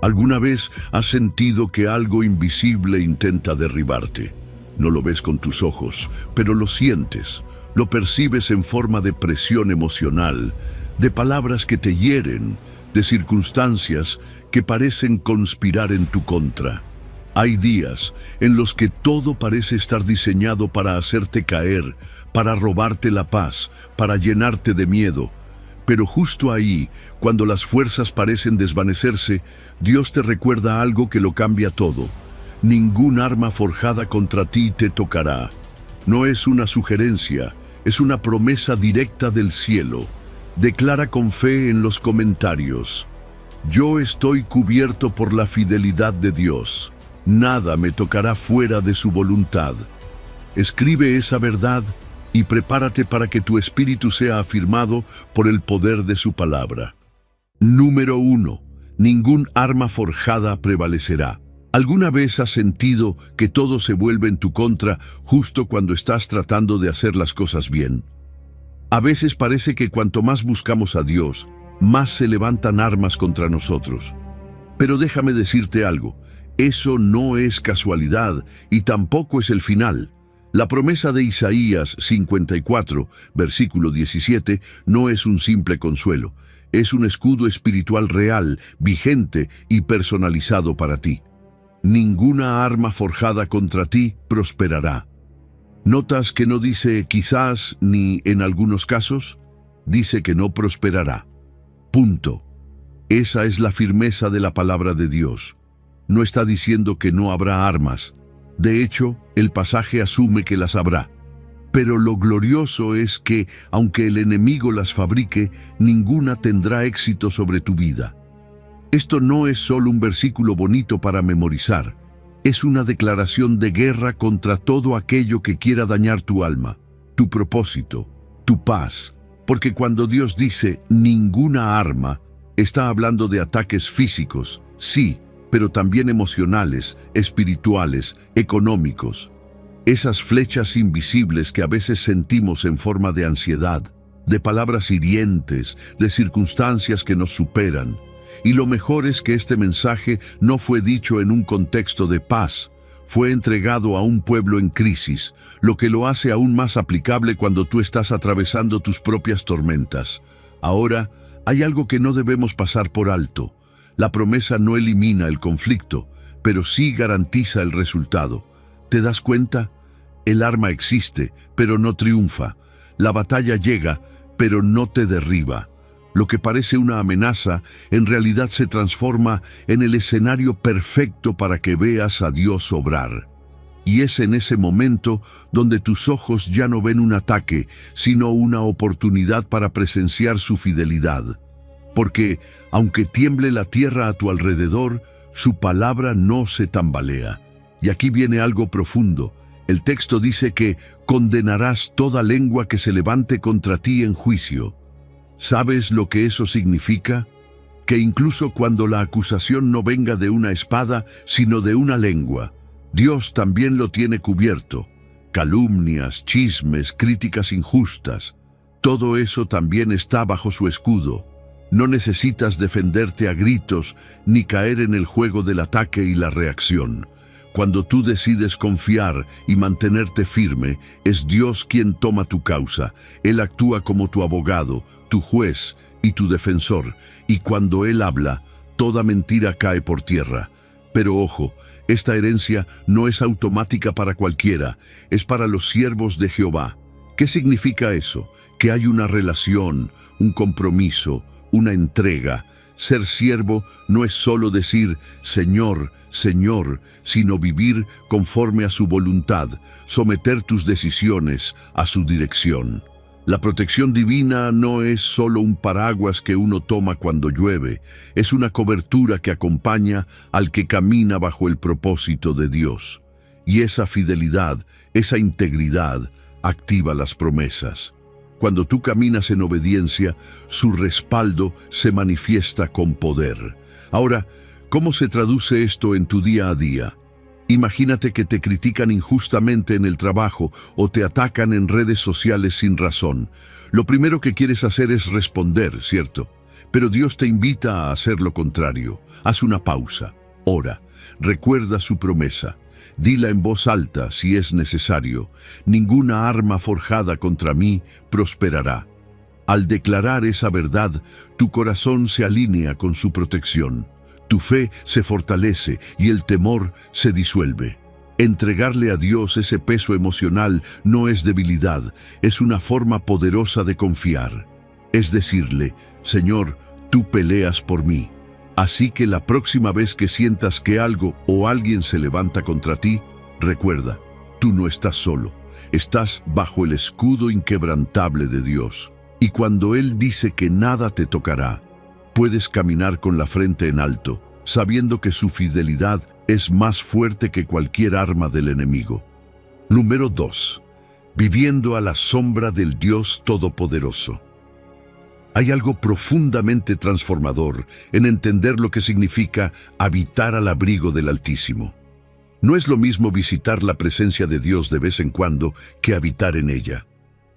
¿Alguna vez has sentido que algo invisible intenta derribarte? No lo ves con tus ojos, pero lo sientes, lo percibes en forma de presión emocional, de palabras que te hieren, de circunstancias que parecen conspirar en tu contra. Hay días en los que todo parece estar diseñado para hacerte caer, para robarte la paz, para llenarte de miedo. Pero justo ahí, cuando las fuerzas parecen desvanecerse, Dios te recuerda algo que lo cambia todo. Ningún arma forjada contra ti te tocará. No es una sugerencia, es una promesa directa del cielo. Declara con fe en los comentarios: yo estoy cubierto por la fidelidad de Dios. Nada me tocará fuera de su voluntad. Escribe esa verdad y prepárate para que tu espíritu sea afirmado por el poder de su palabra. Número 1. Ningún arma forjada prevalecerá. ¿Alguna vez has sentido que todo se vuelve en tu contra justo cuando estás tratando de hacer las cosas bien? A veces parece que cuanto más buscamos a Dios, más se levantan armas contra nosotros. Pero déjame decirte algo, eso no es casualidad y tampoco es el final. La promesa de Isaías 54, versículo 17, no es un simple consuelo, es un escudo espiritual real, vigente y personalizado para ti. Ninguna arma forjada contra ti prosperará. ¿Notas que no dice quizás ni en algunos casos? Dice que no prosperará. Punto. Esa es la firmeza de la palabra de Dios. No está diciendo que no habrá armas. De hecho, el pasaje asume que las habrá. Pero lo glorioso es que, aunque el enemigo las fabrique, ninguna tendrá éxito sobre tu vida. Esto no es solo un versículo bonito para memorizar. Es una declaración de guerra contra todo aquello que quiera dañar tu alma, tu propósito, tu paz. Porque cuando Dios dice ninguna arma, está hablando de ataques físicos, sí, pero también emocionales, espirituales, económicos. Esas flechas invisibles que a veces sentimos en forma de ansiedad, de palabras hirientes, de circunstancias que nos superan. Y lo mejor es que este mensaje no fue dicho en un contexto de paz, fue entregado a un pueblo en crisis, lo que lo hace aún más aplicable cuando tú estás atravesando tus propias tormentas. Ahora, hay algo que no debemos pasar por alto. La promesa no elimina el conflicto, pero sí garantiza el resultado. ¿Te das cuenta? El arma existe, pero no triunfa. La batalla llega, pero no te derriba. Lo que parece una amenaza, en realidad se transforma en el escenario perfecto para que veas a Dios obrar. Y es en ese momento donde tus ojos ya no ven un ataque, sino una oportunidad para presenciar su fidelidad. Porque, aunque tiemble la tierra a tu alrededor, su palabra no se tambalea. Y aquí viene algo profundo. El texto dice que condenarás toda lengua que se levante contra ti en juicio. ¿Sabes lo que eso significa? Que incluso cuando la acusación no venga de una espada, sino de una lengua, Dios también lo tiene cubierto. Calumnias, chismes, críticas injustas, todo eso también está bajo su escudo. No necesitas defenderte a gritos ni caer en el juego del ataque y la reacción. Cuando tú decides confiar y mantenerte firme, es Dios quien toma tu causa. Él actúa como tu abogado, tu juez y tu defensor. Y cuando Él habla, toda mentira cae por tierra. Pero ojo, esta herencia no es automática para cualquiera, es para los siervos de Jehová. ¿Qué significa eso? Que hay una relación, un compromiso, una entrega. Ser siervo no es solo decir Señor, Señor, sino vivir conforme a su voluntad, someter tus decisiones a su dirección. La protección divina no es solo un paraguas que uno toma cuando llueve, es una cobertura que acompaña al que camina bajo el propósito de Dios. Y esa fidelidad, esa integridad, activa las promesas. Cuando tú caminas en obediencia, su respaldo se manifiesta con poder. Ahora, ¿cómo se traduce esto en tu día a día? Imagínate que te critican injustamente en el trabajo o te atacan en redes sociales sin razón. Lo primero que quieres hacer es responder, ¿cierto? Pero Dios te invita a hacer lo contrario. Haz una pausa, ora, recuerda su promesa. Dila en voz alta si es necesario. Ninguna arma forjada contra mí prosperará. Al declarar esa verdad, tu corazón se alinea con su protección. Tu fe se fortalece y el temor se disuelve. Entregarle a Dios ese peso emocional no es debilidad, es una forma poderosa de confiar. Es decirle, Señor, tú peleas por mí. Así que la próxima vez que sientas que algo o alguien se levanta contra ti, recuerda, tú no estás solo, estás bajo el escudo inquebrantable de Dios. Y cuando Él dice que nada te tocará, puedes caminar con la frente en alto, sabiendo que su fidelidad es más fuerte que cualquier arma del enemigo. Número 2. Viviendo a la sombra del Dios Todopoderoso. Hay algo profundamente transformador en entender lo que significa habitar al abrigo del Altísimo. No es lo mismo visitar la presencia de Dios de vez en cuando que habitar en ella.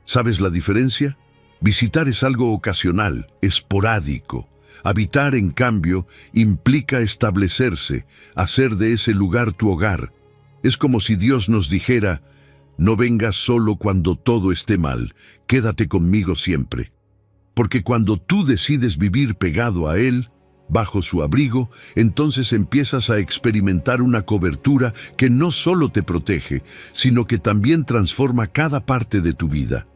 ¿Sabes la diferencia? Visitar es algo ocasional, esporádico. Habitar, en cambio, implica establecerse, hacer de ese lugar tu hogar. Es como si Dios nos dijera, no vengas solo cuando todo esté mal, quédate conmigo siempre. Porque cuando tú decides vivir pegado a Él, bajo su abrigo, entonces empiezas a experimentar una cobertura que no solo te protege, sino que también transforma cada parte de tu vida.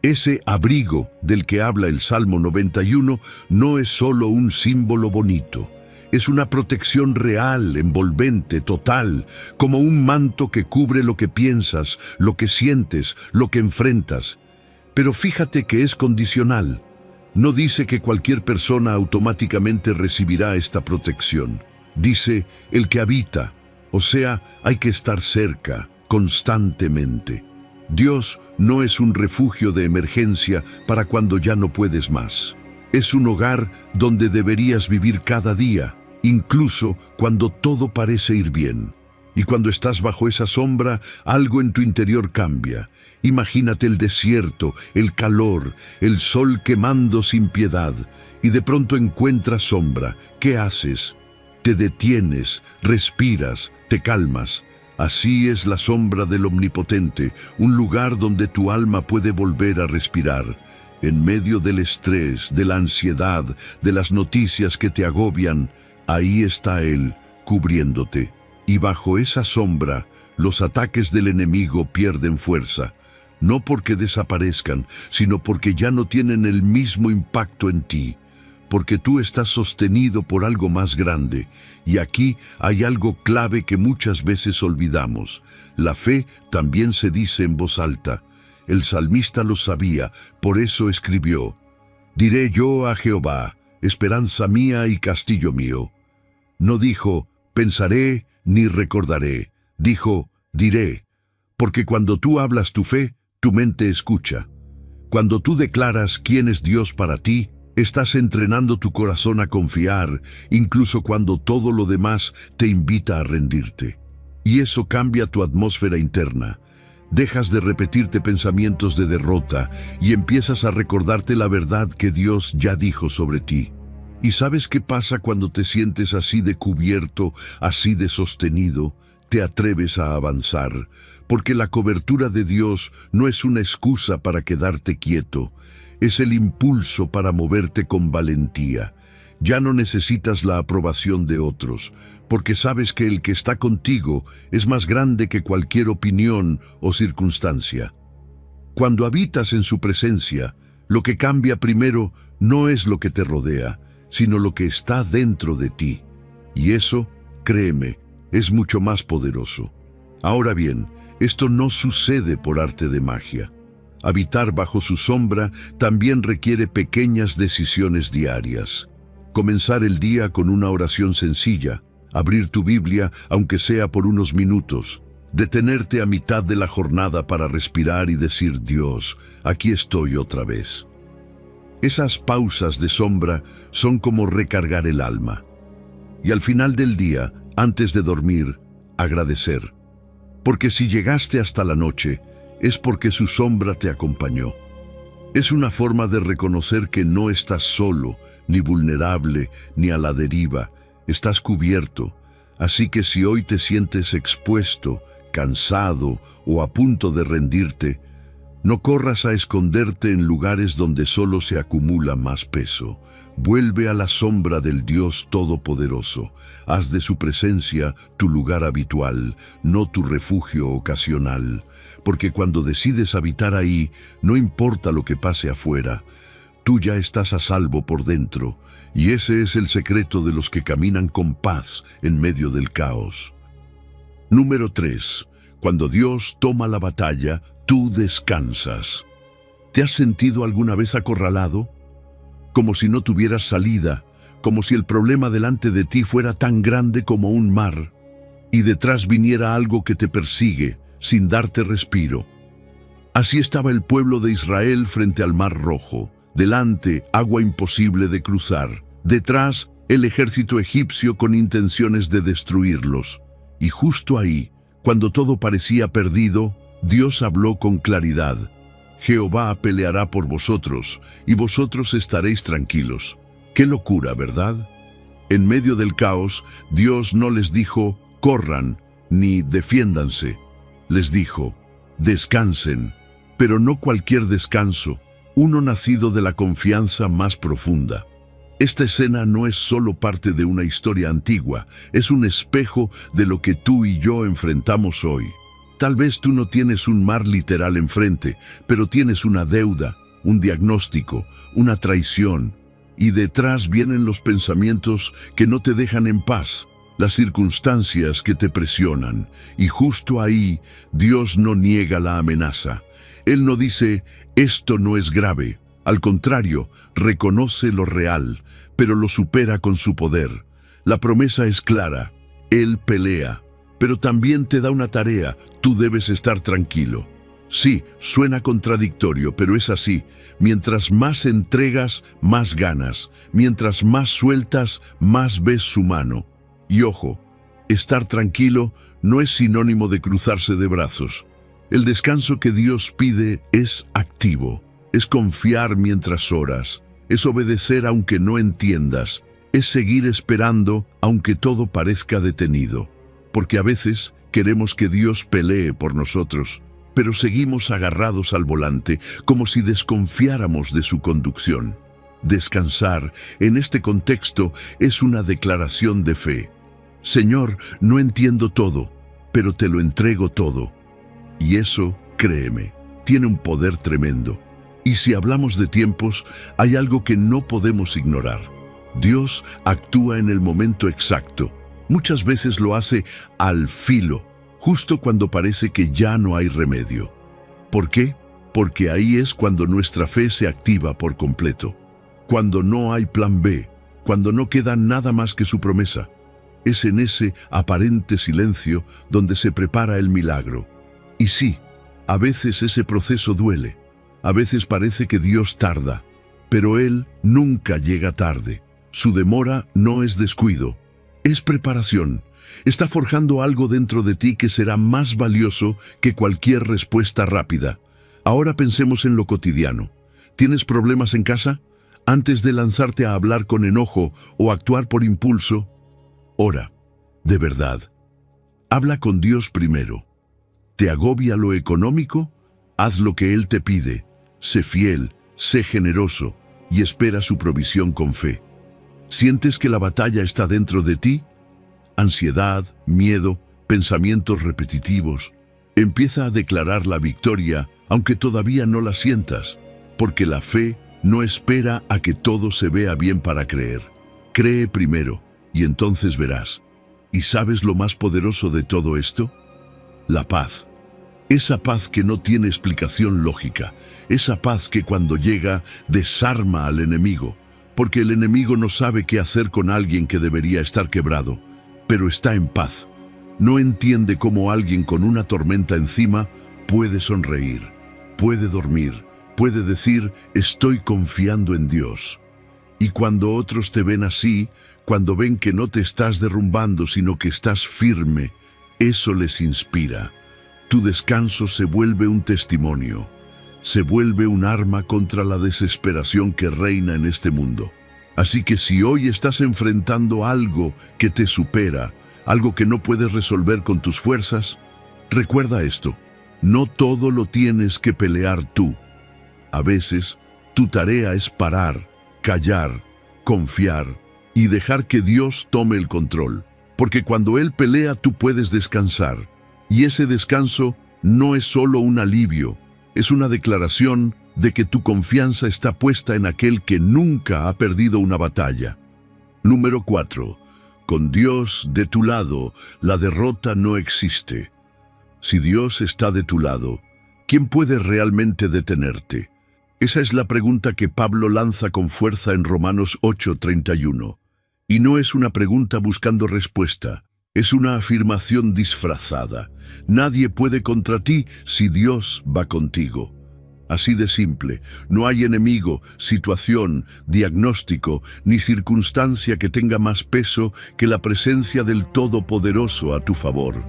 Ese abrigo del que habla el Salmo 91 no es solo un símbolo bonito, es una protección real, envolvente, total, como un manto que cubre lo que piensas, lo que sientes, lo que enfrentas. Pero fíjate que es condicional. No dice que cualquier persona automáticamente recibirá esta protección. Dice el que habita, o sea, hay que estar cerca, constantemente. Dios no es un refugio de emergencia para cuando ya no puedes más. Es un hogar donde deberías vivir cada día, incluso cuando todo parece ir bien. Y cuando estás bajo esa sombra, algo en tu interior cambia. Imagínate el desierto, el calor, el sol quemando sin piedad, y de pronto encuentras sombra. ¿Qué haces? Te detienes, respiras, te calmas. Así es la sombra del Omnipotente, un lugar donde tu alma puede volver a respirar. En medio del estrés, de la ansiedad, de las noticias que te agobian, ahí está Él, cubriéndote. Y bajo esa sombra, los ataques del enemigo pierden fuerza, no porque desaparezcan, sino porque ya no tienen el mismo impacto en ti, porque tú estás sostenido por algo más grande. Y aquí hay algo clave que muchas veces olvidamos. La fe también se dice en voz alta. El salmista lo sabía, por eso escribió, «Diré yo a Jehová, esperanza mía y castillo mío». No dijo, «Pensaré», ni recordaré. Dijo, diré, porque cuando tú hablas tu fe, tu mente escucha. Cuando tú declaras quién es Dios para ti, estás entrenando tu corazón a confiar, incluso cuando todo lo demás te invita a rendirte. Y eso cambia tu atmósfera interna. Dejas de repetirte pensamientos de derrota y empiezas a recordarte la verdad que Dios ya dijo sobre ti. ¿Y sabes qué pasa cuando te sientes así de cubierto, así de sostenido? Te atreves a avanzar, porque la cobertura de Dios no es una excusa para quedarte quieto, es el impulso para moverte con valentía. Ya no necesitas la aprobación de otros, porque sabes que el que está contigo es más grande que cualquier opinión o circunstancia. Cuando habitas en su presencia, lo que cambia primero no es lo que te rodea, sino lo que está dentro de ti. Y eso, créeme, es mucho más poderoso. Ahora bien, esto no sucede por arte de magia. Habitar bajo su sombra también requiere pequeñas decisiones diarias. Comenzar el día con una oración sencilla, abrir tu Biblia, aunque sea por unos minutos, detenerte a mitad de la jornada para respirar y decir, Dios, aquí estoy otra vez. Esas pausas de sombra son como recargar el alma. Y al final del día, antes de dormir, agradecer. Porque si llegaste hasta la noche, es porque su sombra te acompañó. Es una forma de reconocer que no estás solo, ni vulnerable, ni a la deriva. Estás cubierto. Así que si hoy te sientes expuesto, cansado o a punto de rendirte, no corras a esconderte en lugares donde solo se acumula más peso. Vuelve a la sombra del Dios Todopoderoso. Haz de su presencia tu lugar habitual, no tu refugio ocasional. Porque cuando decides habitar ahí, no importa lo que pase afuera, tú ya estás a salvo por dentro. Y ese es el secreto de los que caminan con paz en medio del caos. Número 3. Cuando Dios toma la batalla, tú descansas. ¿Te has sentido alguna vez acorralado? Como si no tuvieras salida, como si el problema delante de ti fuera tan grande como un mar, y detrás viniera algo que te persigue, sin darte respiro. Así estaba el pueblo de Israel frente al Mar Rojo. Delante, agua imposible de cruzar. Detrás, el ejército egipcio con intenciones de destruirlos. Y justo ahí, cuando todo parecía perdido, Dios habló con claridad. Jehová peleará por vosotros, y vosotros estaréis tranquilos. ¡Qué locura!, ¿verdad? En medio del caos, Dios no les dijo, corran, ni defiéndanse. Les dijo, descansen, pero no cualquier descanso, uno nacido de la confianza más profunda. Esta escena no es solo parte de una historia antigua, es un espejo de lo que tú y yo enfrentamos hoy. Tal vez tú no tienes un mar literal enfrente, pero tienes una deuda, un diagnóstico, una traición. Y detrás vienen los pensamientos que no te dejan en paz, las circunstancias que te presionan. Y justo ahí, Dios no niega la amenaza. Él no dice, esto no es grave. Al contrario, reconoce lo real, pero lo supera con su poder. La promesa es clara, Él pelea. Pero también te da una tarea, tú debes estar tranquilo. Sí, suena contradictorio, pero es así. Mientras más entregas, más ganas. Mientras más sueltas, más ves su mano. Y ojo, estar tranquilo no es sinónimo de cruzarse de brazos. El descanso que Dios pide es activo. Es confiar mientras oras. Es obedecer aunque no entiendas. Es seguir esperando aunque todo parezca detenido. Porque a veces queremos que Dios pelee por nosotros, pero seguimos agarrados al volante como si desconfiáramos de su conducción. Descansar en este contexto es una declaración de fe. Señor, no entiendo todo, pero te lo entrego todo. Y eso, créeme, tiene un poder tremendo. Y si hablamos de tiempos, hay algo que no podemos ignorar. Dios actúa en el momento exacto. Muchas veces lo hace al filo, justo cuando parece que ya no hay remedio. ¿Por qué? Porque ahí es cuando nuestra fe se activa por completo. Cuando no hay plan B, cuando no queda nada más que su promesa. Es en ese aparente silencio donde se prepara el milagro. Y sí, a veces ese proceso duele. A veces parece que Dios tarda, pero Él nunca llega tarde. Su demora no es descuido. Es preparación. Está forjando algo dentro de ti que será más valioso que cualquier respuesta rápida. Ahora pensemos en lo cotidiano. ¿Tienes problemas en casa? Antes de lanzarte a hablar con enojo o actuar por impulso, ora, de verdad. Habla con Dios primero. ¿Te agobia lo económico? Haz lo que Él te pide. Sé fiel, sé generoso y espera su provisión con fe. ¿Sientes que la batalla está dentro de ti? Ansiedad, miedo, pensamientos repetitivos. Empieza a declarar la victoria, aunque todavía no la sientas, porque la fe no espera a que todo se vea bien para creer. Cree primero, y entonces verás. ¿Y sabes lo más poderoso de todo esto? La paz. Esa paz que no tiene explicación lógica. Esa paz que cuando llega desarma al enemigo. Porque el enemigo no sabe qué hacer con alguien que debería estar quebrado, pero está en paz. No entiende cómo alguien con una tormenta encima puede sonreír, puede dormir, puede decir, estoy confiando en Dios. Y cuando otros te ven así, cuando ven que no te estás derrumbando, sino que estás firme, eso les inspira. Tu descanso se vuelve un testimonio. se vuelve un arma contra la desesperación que reina en este mundo. Así que si hoy estás enfrentando algo que te supera, algo que no puedes resolver con tus fuerzas, recuerda esto: no todo lo tienes que pelear tú. A veces, tu tarea es parar, callar, confiar y dejar que Dios tome el control. Porque cuando Él pelea, tú puedes descansar. Y ese descanso no es solo un alivio, es una declaración de que tu confianza está puesta en aquel que nunca ha perdido una batalla. Número 4. Con Dios de tu lado, la derrota no existe. Si Dios está de tu lado, ¿quién puede realmente detenerte? Esa es la pregunta que Pablo lanza con fuerza en Romanos 8:31. Y no es una pregunta buscando respuesta, es una afirmación disfrazada. Nadie puede contra ti si Dios va contigo. Así de simple, no hay enemigo, situación, diagnóstico, ni circunstancia que tenga más peso que la presencia del Todopoderoso a tu favor.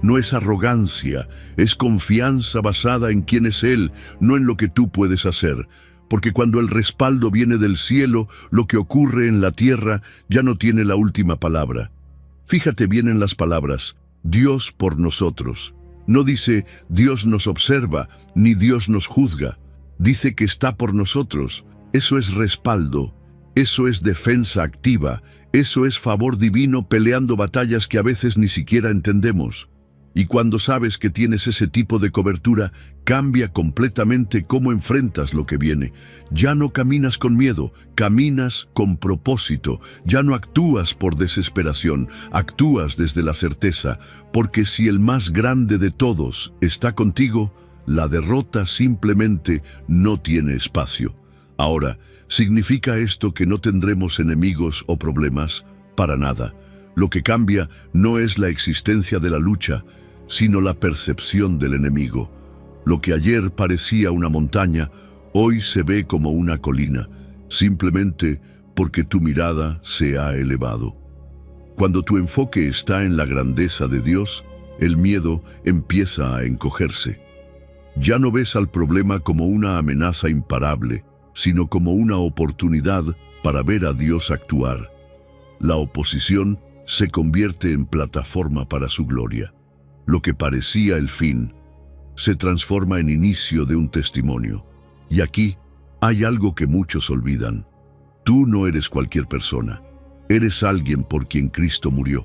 No es arrogancia, es confianza basada en quién es Él, no en lo que tú puedes hacer. Porque cuando el respaldo viene del cielo, lo que ocurre en la tierra ya no tiene la última palabra. Fíjate bien en las palabras: Dios por nosotros. No dice Dios nos observa, ni Dios nos juzga. Dice que está por nosotros. Eso es respaldo, eso es defensa activa, eso es favor divino peleando batallas que a veces ni siquiera entendemos. Y cuando sabes que tienes ese tipo de cobertura, cambia completamente cómo enfrentas lo que viene. Ya no caminas con miedo, caminas con propósito. Ya no actúas por desesperación, actúas desde la certeza, porque si el más grande de todos está contigo, la derrota simplemente no tiene espacio. Ahora, ¿significa esto que no tendremos enemigos o problemas? Para nada. Lo que cambia no es la existencia de la lucha, sino la percepción del enemigo. Lo que ayer parecía una montaña, hoy se ve como una colina, simplemente porque tu mirada se ha elevado. Cuando tu enfoque está en la grandeza de Dios, el miedo empieza a encogerse. Ya no ves al problema como una amenaza imparable, sino como una oportunidad para ver a Dios actuar. La oposición se convierte en plataforma para su gloria. Lo que parecía el fin se transforma en inicio de un testimonio. Y aquí hay algo que muchos olvidan. Tú no eres cualquier persona. Eres alguien por quien Cristo murió.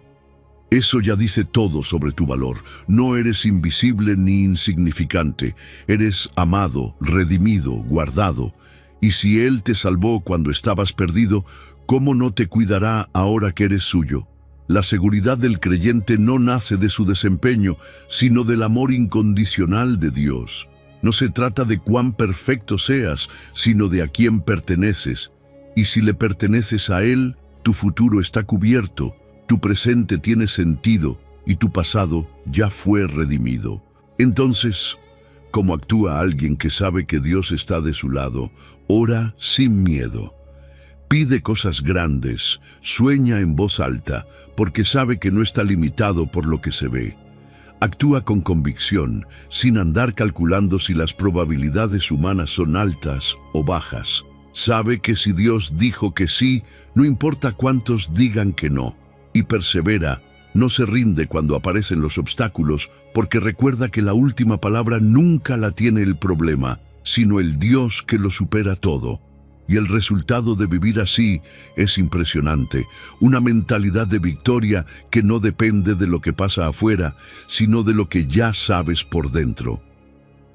Eso ya dice todo sobre tu valor. No eres invisible ni insignificante. Eres amado, redimido, guardado. Y si Él te salvó cuando estabas perdido, ¿cómo no te cuidará ahora que eres suyo? La seguridad del creyente no nace de su desempeño, sino del amor incondicional de Dios. No se trata de cuán perfecto seas, sino de a quién perteneces. Y si le perteneces a Él, tu futuro está cubierto, tu presente tiene sentido y tu pasado ya fue redimido. Entonces, ¿cómo actúa alguien que sabe que Dios está de su lado? Ora sin miedo. Pide cosas grandes, sueña en voz alta, porque sabe que no está limitado por lo que se ve. Actúa con convicción, sin andar calculando si las probabilidades humanas son altas o bajas. Sabe que si Dios dijo que sí, no importa cuántos digan que no. Y persevera, no se rinde cuando aparecen los obstáculos, porque recuerda que la última palabra nunca la tiene el problema, sino el Dios que lo supera todo. Y el resultado de vivir así es impresionante, una mentalidad de victoria que no depende de lo que pasa afuera, sino de lo que ya sabes por dentro.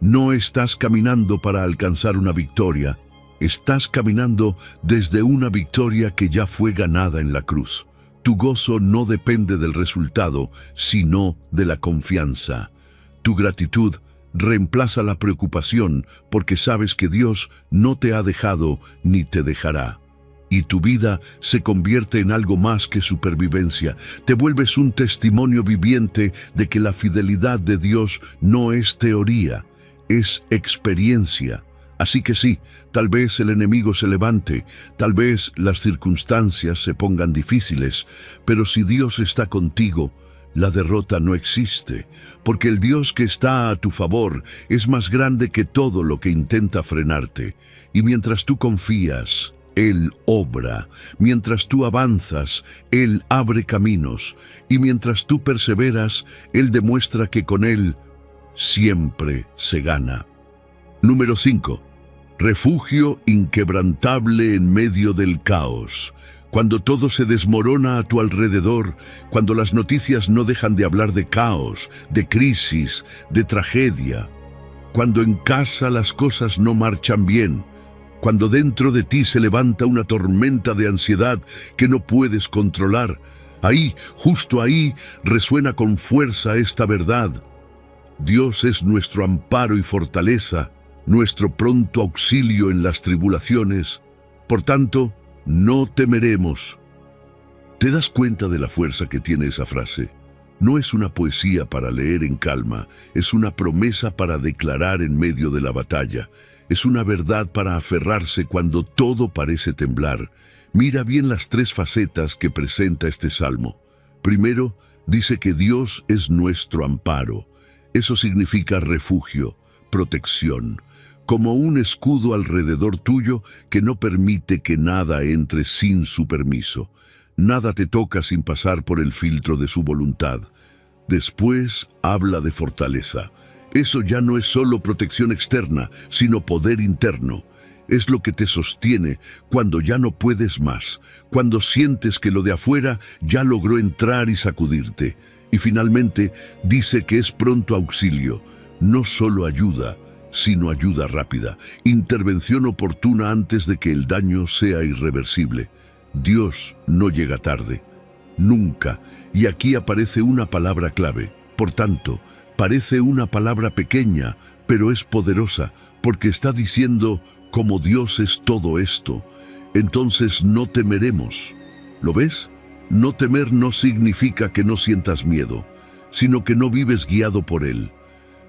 No estás caminando para alcanzar una victoria, estás caminando desde una victoria que ya fue ganada en la cruz. Tu gozo no depende del resultado, sino de la confianza. Tu gratitud reemplaza la preocupación porque sabes que Dios no te ha dejado ni te dejará. Y tu vida se convierte en algo más que supervivencia. Te vuelves un testimonio viviente de que la fidelidad de Dios no es teoría, es experiencia. Así que sí, tal vez el enemigo se levante, tal vez las circunstancias se pongan difíciles, pero si Dios está contigo, La derrota no existe, porque el Dios que está a tu favor es más grande que todo lo que intenta frenarte. Y mientras tú confías, Él obra. Mientras tú avanzas, Él abre caminos. Y mientras tú perseveras, Él demuestra que con Él siempre se gana. Número 5. Refugio inquebrantable en medio del caos. Cuando todo se desmorona a tu alrededor, cuando las noticias no dejan de hablar de caos, de crisis, de tragedia, cuando en casa las cosas no marchan bien, cuando dentro de ti se levanta una tormenta de ansiedad que no puedes controlar, ahí, justo ahí, resuena con fuerza esta verdad. Dios es nuestro amparo y fortaleza, nuestro pronto auxilio en las tribulaciones. Por tanto, no temeremos. ¿Te das cuenta de la fuerza que tiene esa frase? No es una poesía para leer en calma, es una promesa para declarar en medio de la batalla. Es una verdad para aferrarse cuando todo parece temblar. Mira bien las 3 facetas que presenta este salmo. Primero, dice que Dios es nuestro amparo. Eso significa refugio, protección, como un escudo alrededor tuyo que no permite que nada entre sin su permiso. Nada te toca sin pasar por el filtro de su voluntad. Después habla de fortaleza. Eso ya no es solo protección externa, sino poder interno. Es lo que te sostiene cuando ya no puedes más, cuando sientes que lo de afuera ya logró entrar y sacudirte. Y finalmente dice que es pronto auxilio, no solo ayuda, sino ayuda rápida, intervención oportuna antes de que el daño sea irreversible. Dios no llega tarde, nunca, y aquí aparece una palabra clave. Por tanto, parece una palabra pequeña, pero es poderosa, porque está diciendo, como Dios es todo esto, entonces no temeremos. ¿Lo ves? No temer no significa que no sientas miedo, sino que no vives guiado por él.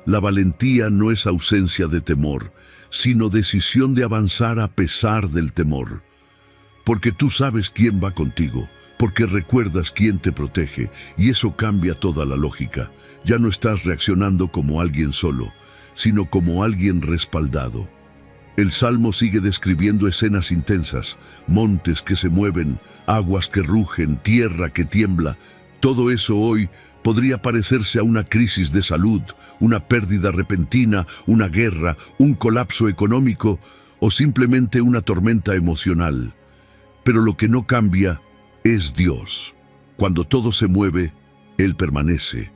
La valentía no es ausencia de temor, sino decisión de avanzar a pesar del temor. Porque tú sabes quién va contigo, porque recuerdas quién te protege, y eso cambia toda la lógica. Ya no estás reaccionando como alguien solo, sino como alguien respaldado. El Salmo sigue describiendo escenas intensas, montes que se mueven, aguas que rugen, tierra que tiembla. Todo eso hoy podría parecerse a una crisis de salud, una pérdida repentina, una guerra, un colapso económico o simplemente una tormenta emocional. Pero lo que no cambia es Dios. Cuando todo se mueve, Él permanece.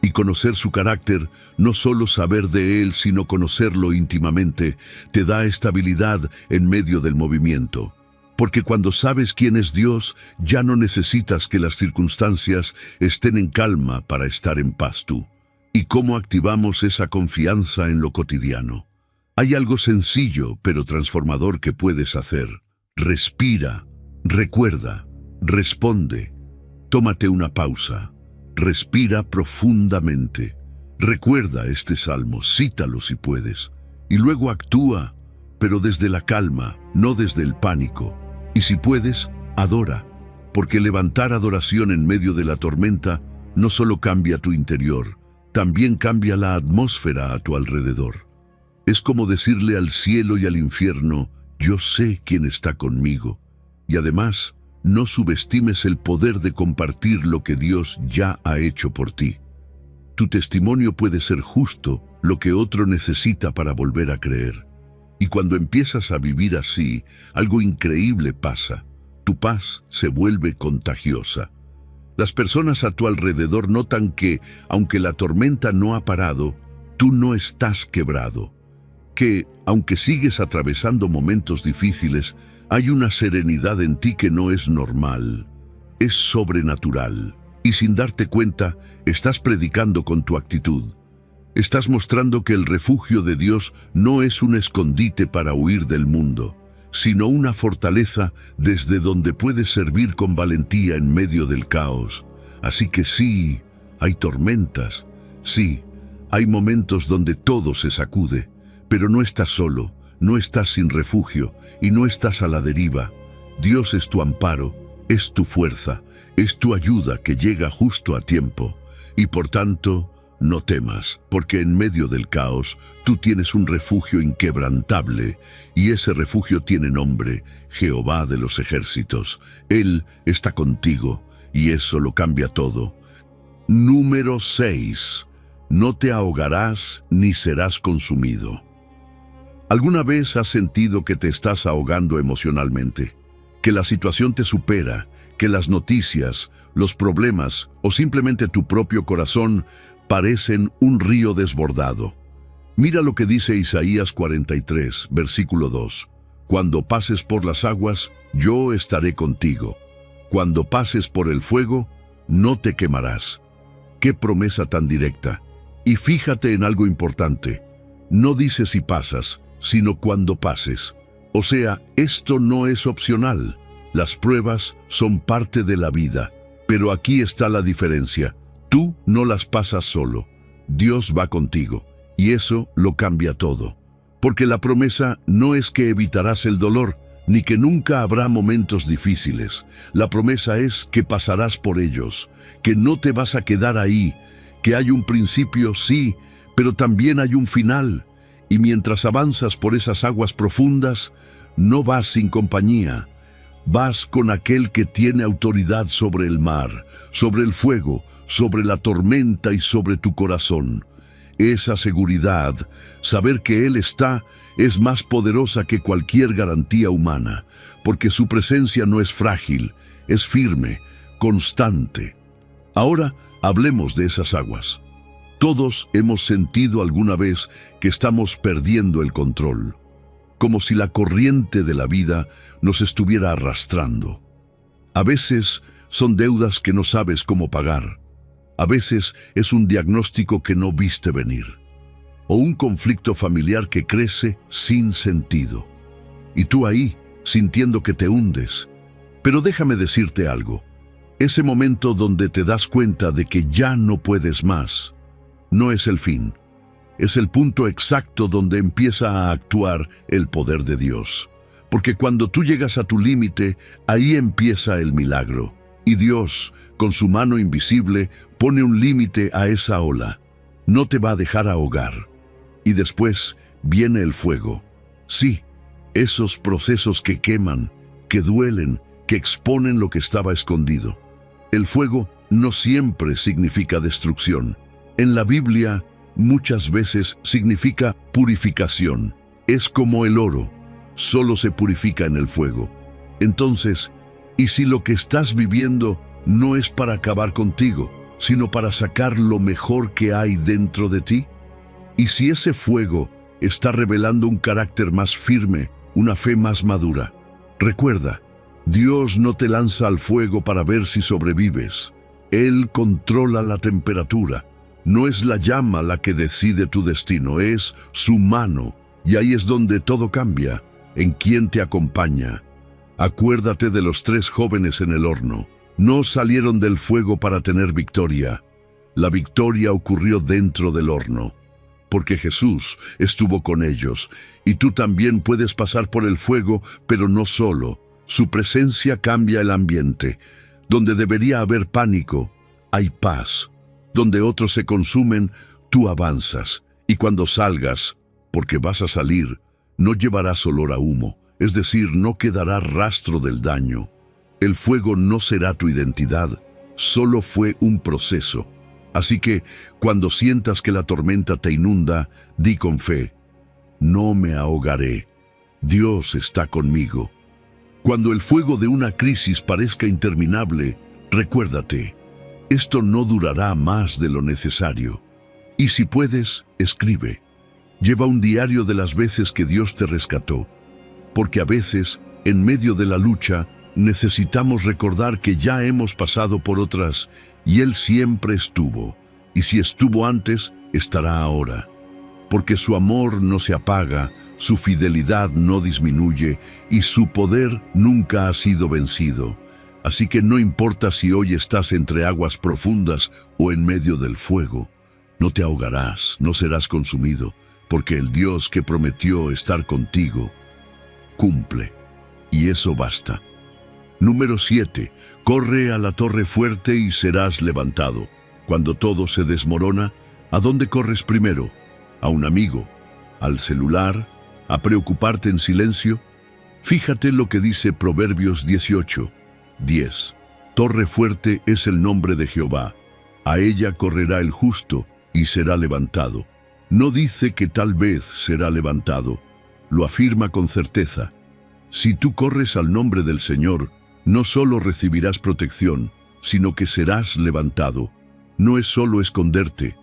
Y conocer su carácter, no solo saber de Él, sino conocerlo íntimamente, te da estabilidad en medio del movimiento. Porque cuando sabes quién es Dios, ya no necesitas que las circunstancias estén en calma para estar en paz tú. ¿Y cómo activamos esa confianza en lo cotidiano? Hay algo sencillo pero transformador que puedes hacer. Respira, recuerda, responde. Tómate una pausa. Respira profundamente. Recuerda este salmo, cítalo si puedes. Y luego actúa, pero desde la calma, no desde el pánico. Y si puedes, adora, porque levantar adoración en medio de la tormenta no solo cambia tu interior, también cambia la atmósfera a tu alrededor. Es como decirle al cielo y al infierno, yo sé quién está conmigo. Y además, no subestimes el poder de compartir lo que Dios ya ha hecho por ti. Tu testimonio puede ser justo lo que otro necesita para volver a creer. Y cuando empiezas a vivir así, algo increíble pasa. Tu paz se vuelve contagiosa. Las personas a tu alrededor notan que, aunque la tormenta no ha parado, tú no estás quebrado. Que, aunque sigues atravesando momentos difíciles, hay una serenidad en ti que no es normal, es sobrenatural. Y sin darte cuenta, estás predicando con tu actitud. Estás mostrando que el refugio de Dios no es un escondite para huir del mundo, sino una fortaleza desde donde puedes servir con valentía en medio del caos. Así que sí, hay tormentas, sí, hay momentos donde todo se sacude, pero no estás solo. No estás sin refugio y no estás a la deriva. Dios es tu amparo, es tu fuerza, es tu ayuda que llega justo a tiempo. Y por tanto, no temas, porque en medio del caos tú tienes un refugio inquebrantable, y ese refugio tiene nombre, Jehová de los ejércitos. Él está contigo, y eso lo cambia todo. Número 6. No te ahogarás ni serás consumido. ¿Alguna vez has sentido que te estás ahogando emocionalmente? Que la situación te supera, que las noticias, los problemas o simplemente tu propio corazón parecen un río desbordado. Mira lo que dice Isaías 43, versículo 2. Cuando pases por las aguas, yo estaré contigo. Cuando pases por el fuego, no te quemarás. ¡Qué promesa tan directa! Y fíjate en algo importante. No dice si pasas, sino cuando pases. O sea, esto no es opcional. Las pruebas son parte de la vida. Pero aquí está la diferencia. Tú no las pasas solo. Dios va contigo. Y eso lo cambia todo. Porque la promesa no es que evitarás el dolor, ni que nunca habrá momentos difíciles. La promesa es que pasarás por ellos, que no te vas a quedar ahí, que hay un principio, sí, pero también hay un final. Y mientras avanzas por esas aguas profundas, no vas sin compañía. Vas con aquel que tiene autoridad sobre el mar, sobre el fuego, sobre la tormenta y sobre tu corazón. Esa seguridad, saber que Él está, es más poderosa que cualquier garantía humana, porque su presencia no es frágil, es firme, constante. Ahora hablemos de esas aguas. Todos hemos sentido alguna vez que estamos perdiendo el control, como si la corriente de la vida nos estuviera arrastrando. A veces son deudas que no sabes cómo pagar. A veces es un diagnóstico que no viste venir, o un conflicto familiar que crece sin sentido. Y tú ahí, sintiendo que te hundes. Pero déjame decirte algo. Ese momento donde te das cuenta de que ya no puedes más, no es el fin. Es el punto exacto donde empieza a actuar el poder de Dios. Porque cuando tú llegas a tu límite, ahí empieza el milagro. Y Dios, con su mano invisible, pone un límite a esa ola. No te va a dejar ahogar. Y después viene el fuego. Sí, esos procesos que queman, que duelen, que exponen lo que estaba escondido. El fuego no siempre significa destrucción. En la Biblia, muchas veces significa purificación. Es como el oro, solo se purifica en el fuego. Entonces, ¿y si lo que estás viviendo no es para acabar contigo, sino para sacar lo mejor que hay dentro de ti? ¿Y si ese fuego está revelando un carácter más firme, una fe más madura? Recuerda, Dios no te lanza al fuego para ver si sobrevives. Él controla la temperatura. No es la llama la que decide tu destino, es su mano. Y ahí es donde todo cambia, en quién te acompaña. Acuérdate de los 3 jóvenes en el horno. No salieron del fuego para tener victoria. La victoria ocurrió dentro del horno, porque Jesús estuvo con ellos. Y tú también puedes pasar por el fuego, pero no solo. Su presencia cambia el ambiente. Donde debería haber pánico, hay paz. Donde otros se consumen, tú avanzas. Y cuando salgas, porque vas a salir, no llevarás olor a humo. Es decir, no quedará rastro del daño. El fuego no será tu identidad, solo fue un proceso. Así que, cuando sientas que la tormenta te inunda, di con fe, no me ahogaré, Dios está conmigo. Cuando el fuego de una crisis parezca interminable, recuérdate, esto no durará más de lo necesario. Y si puedes, escribe. Lleva un diario de las veces que Dios te rescató. Porque a veces, en medio de la lucha, necesitamos recordar que ya hemos pasado por otras y Él siempre estuvo. Y si estuvo antes, estará ahora. Porque su amor no se apaga, su fidelidad no disminuye y su poder nunca ha sido vencido. Así que no importa si hoy estás entre aguas profundas o en medio del fuego, no te ahogarás, no serás consumido, porque el Dios que prometió estar contigo cumple, y eso basta. Número 7. Corre a la torre fuerte y serás levantado. Cuando todo se desmorona, ¿a dónde corres primero? ¿A un amigo? ¿Al celular? ¿A preocuparte en silencio? Fíjate lo que dice Proverbios 18:10. Torre fuerte es el nombre de Jehová. A ella correrá el justo y será levantado. No dice que tal vez será levantado, lo afirma con certeza. Si tú corres al nombre del Señor, no solo recibirás protección, sino que serás levantado. No es solo esconderte,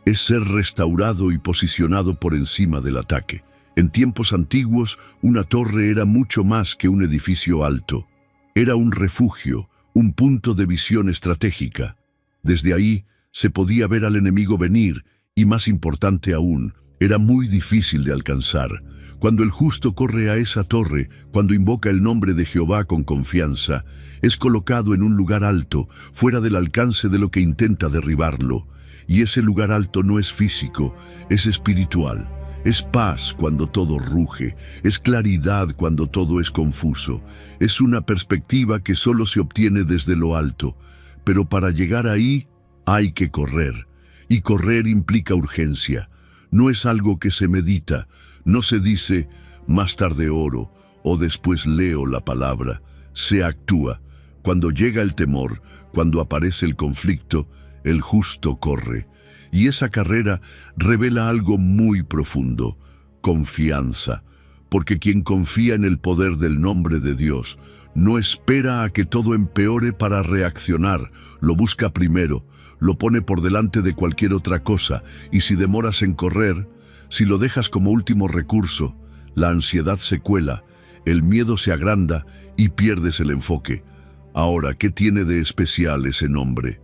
es ser restaurado y posicionado por encima del ataque. En tiempos antiguos, una torre era mucho más que un edificio alto. Era un refugio, un punto de visión estratégica. Desde ahí se podía ver al enemigo venir y, más importante aún, era muy difícil de alcanzar. Cuando el justo corre a esa torre, cuando invoca el nombre de Jehová con confianza, es colocado en un lugar alto, fuera del alcance de lo que intenta derribarlo. Y ese lugar alto no es físico, es espiritual. Es paz cuando todo ruge, es claridad cuando todo es confuso. Es una perspectiva que solo se obtiene desde lo alto. Pero para llegar ahí, hay que correr. Y correr implica urgencia. No es algo que se medita. No se dice, más tarde oro, o después leo la palabra. Se actúa. Cuando llega el temor, cuando aparece el conflicto, el justo corre. Y esa carrera revela algo muy profundo: confianza. Porque quien confía en el poder del nombre de Dios no espera a que todo empeore para reaccionar, lo busca primero, lo pone por delante de cualquier otra cosa, y si demoras en correr, si lo dejas como último recurso, la ansiedad se cuela, el miedo se agranda y pierdes el enfoque. Ahora, ¿qué tiene de especial ese nombre?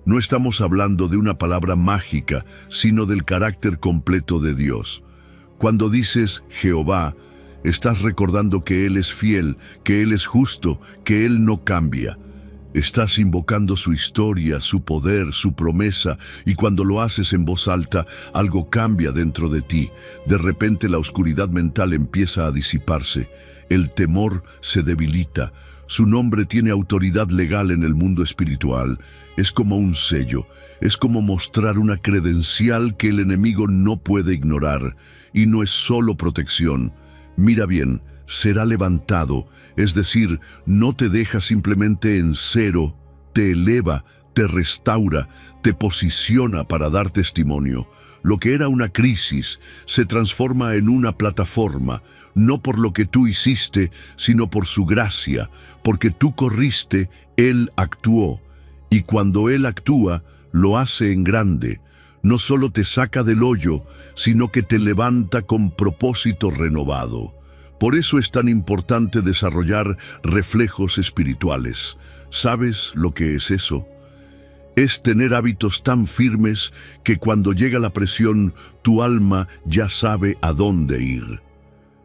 No estamos hablando de una palabra mágica, sino del carácter completo de Dios. Cuando dices Jehová, estás recordando que Él es fiel, que Él es justo, que Él no cambia. Estás invocando su historia, su poder, su promesa, y cuando lo haces en voz alta, algo cambia dentro de ti. De repente la oscuridad mental empieza a disiparse, el temor se debilita. Su nombre tiene autoridad legal en el mundo espiritual. Es como un sello, es como mostrar una credencial que el enemigo no puede ignorar. Y no es solo protección. Mira bien, será levantado, es decir, no te deja simplemente en cero, te eleva, te restaura, te posiciona para dar testimonio. Lo que era una crisis se transforma en una plataforma, no por lo que tú hiciste, sino por su gracia. Porque tú corriste, Él actuó. Y cuando Él actúa, lo hace en grande. No solo te saca del hoyo, sino que te levanta con propósito renovado. Por eso es tan importante desarrollar reflejos espirituales. ¿Sabes lo que es eso? Es tener hábitos tan firmes que cuando llega la presión, tu alma ya sabe a dónde ir.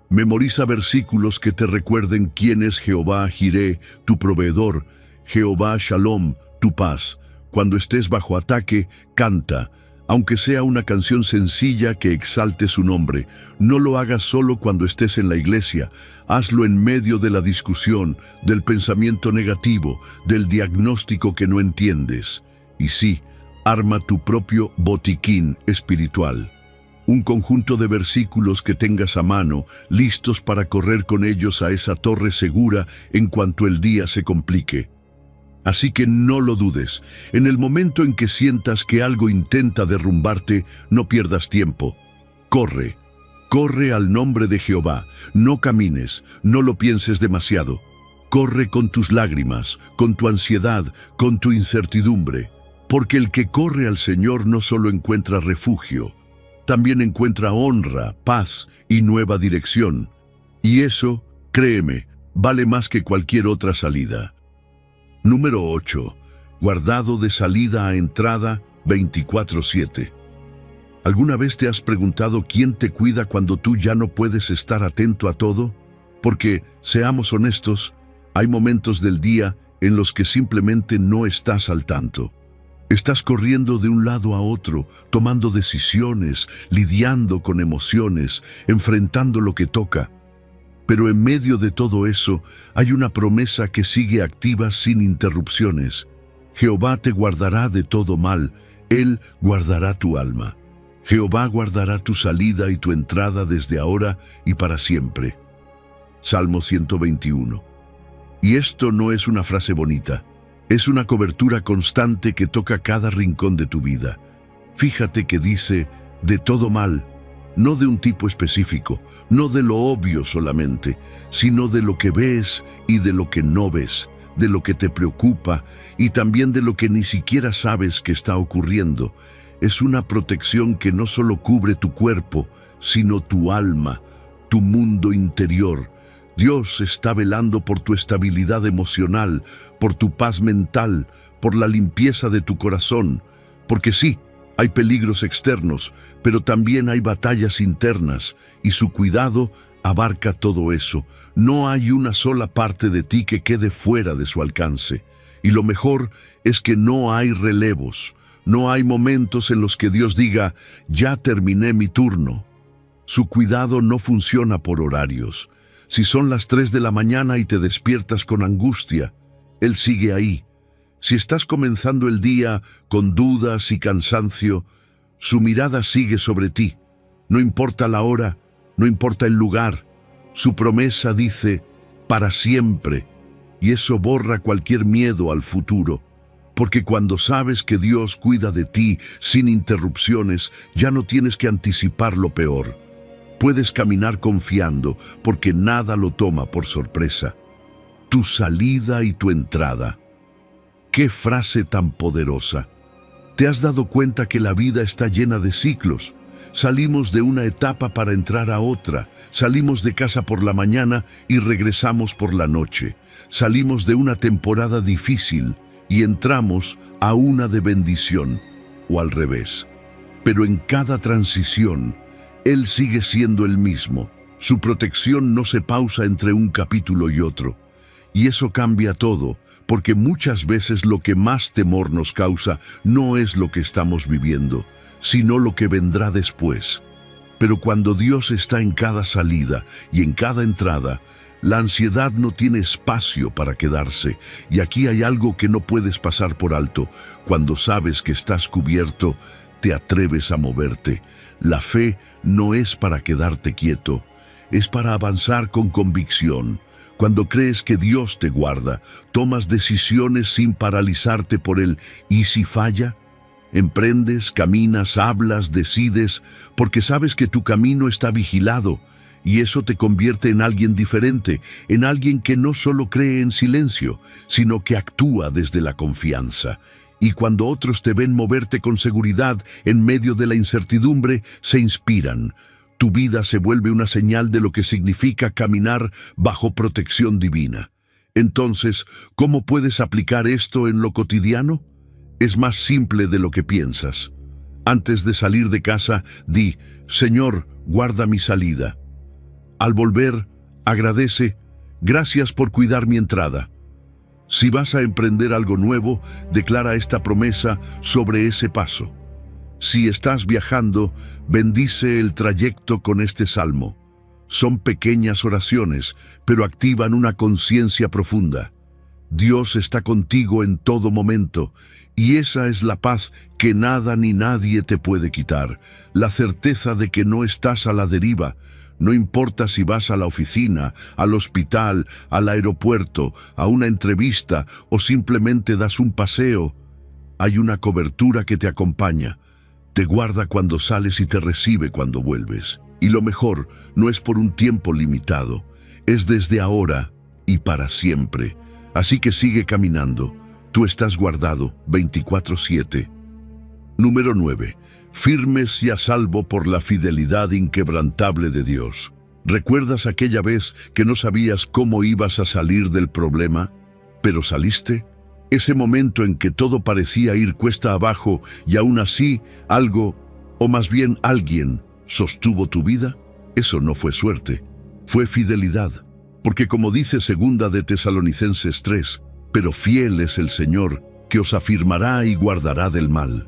Memoriza versículos que te recuerden quién es Jehová Jireh, tu proveedor, Jehová Shalom, tu paz. Cuando estés bajo ataque, canta, aunque sea una canción sencilla que exalte su nombre. No lo hagas solo cuando estés en la iglesia, hazlo en medio de la discusión, del pensamiento negativo, del diagnóstico que no entiendes. Y sí, arma tu propio botiquín espiritual. Un conjunto de versículos que tengas a mano, listos para correr con ellos a esa torre segura en cuanto el día se complique. Así que no lo dudes. En el momento en que sientas que algo intenta derrumbarte, no pierdas tiempo. Corre. Corre al nombre de Jehová. No camines, no lo pienses demasiado. Corre con tus lágrimas, con tu ansiedad, con tu incertidumbre. Porque el que corre al Señor no solo encuentra refugio, también encuentra honra, paz y nueva dirección. Y eso, créeme, vale más que cualquier otra salida. Número 8. Guardado de salida a entrada 24/7. ¿Alguna vez te has preguntado quién te cuida cuando tú ya no puedes estar atento a todo? Porque, seamos honestos, hay momentos del día en los que simplemente no estás al tanto. Estás corriendo de un lado a otro, tomando decisiones, lidiando con emociones, enfrentando lo que toca. Pero en medio de todo eso, hay una promesa que sigue activa sin interrupciones. Jehová te guardará de todo mal, Él guardará tu alma. Jehová guardará tu salida y tu entrada desde ahora y para siempre. Salmo 121. Y esto no es una frase bonita, es una cobertura constante que toca cada rincón de tu vida. Fíjate que dice, de todo mal, no de un tipo específico, no de lo obvio solamente, sino de lo que ves y de lo que no ves, de lo que te preocupa y también de lo que ni siquiera sabes que está ocurriendo. Es una protección que no solo cubre tu cuerpo, sino tu alma, tu mundo interior. Dios está velando por tu estabilidad emocional, por tu paz mental, por la limpieza de tu corazón. Porque sí, hay peligros externos, pero también hay batallas internas, y su cuidado abarca todo eso. No hay una sola parte de ti que quede fuera de su alcance. Y lo mejor es que no hay relevos. No hay momentos en los que Dios diga, ya terminé mi turno. Su cuidado no funciona por horarios. Si son las 3 de la mañana y te despiertas con angustia, Él sigue ahí. Si estás comenzando el día con dudas y cansancio, su mirada sigue sobre ti. No importa la hora, no importa el lugar. Su promesa dice, para siempre, y eso borra cualquier miedo al futuro. Porque cuando sabes que Dios cuida de ti sin interrupciones, ya no tienes que anticipar lo peor. Puedes caminar confiando, porque nada lo toma por sorpresa. Tu salida y tu entrada. ¡Qué frase tan poderosa! ¿Te has dado cuenta que la vida está llena de ciclos? Salimos de una etapa para entrar a otra. Salimos de casa por la mañana y regresamos por la noche. Salimos de una temporada difícil y entramos a una de bendición, o al revés. Pero en cada transición, Él sigue siendo el mismo. Su protección no se pausa entre un capítulo y otro. Y eso cambia todo, porque muchas veces lo que más temor nos causa no es lo que estamos viviendo, sino lo que vendrá después. Pero cuando Dios está en cada salida y en cada entrada, la ansiedad no tiene espacio para quedarse, y aquí hay algo que no puedes pasar por alto. Cuando sabes que estás cubierto, te atreves a moverte. La fe no es para quedarte quieto, es para avanzar con convicción. Cuando crees que Dios te guarda, tomas decisiones sin paralizarte por él. ¿Y si falla? Emprendes, caminas, hablas, decides, porque sabes que tu camino está vigilado. Y eso te convierte en alguien diferente, en alguien que no solo cree en silencio, sino que actúa desde la confianza. Y cuando otros te ven moverte con seguridad en medio de la incertidumbre, se inspiran. Tu vida se vuelve una señal de lo que significa caminar bajo protección divina. Entonces, ¿cómo puedes aplicar esto en lo cotidiano? Es más simple de lo que piensas. Antes de salir de casa, di, Señor, guarda mi salida. Al volver, agradece, gracias por cuidar mi entrada. Si vas a emprender algo nuevo, declara esta promesa sobre ese paso. Si estás viajando, bendice el trayecto con este salmo. Son pequeñas oraciones, pero activan una conciencia profunda. Dios está contigo en todo momento, y esa es la paz que nada ni nadie te puede quitar. La certeza de que no estás a la deriva. No importa si vas a la oficina, al hospital, al aeropuerto, a una entrevista o simplemente das un paseo. Hay una cobertura que te acompaña. Te guarda cuando sales y te recibe cuando vuelves. Y lo mejor, no es por un tiempo limitado. Es desde ahora y para siempre. Así que sigue caminando. Tú estás guardado 24/7. Número 9. Firmes y a salvo por la fidelidad inquebrantable de Dios. ¿Recuerdas aquella vez que no sabías cómo ibas a salir del problema, pero saliste? Ese momento en que todo parecía ir cuesta abajo y aún así algo, o más bien alguien, sostuvo tu vida. Eso no fue suerte, fue fidelidad. Porque como dice 2 de Tesalonicenses 3, pero fiel es el Señor, que os afirmará y guardará del mal.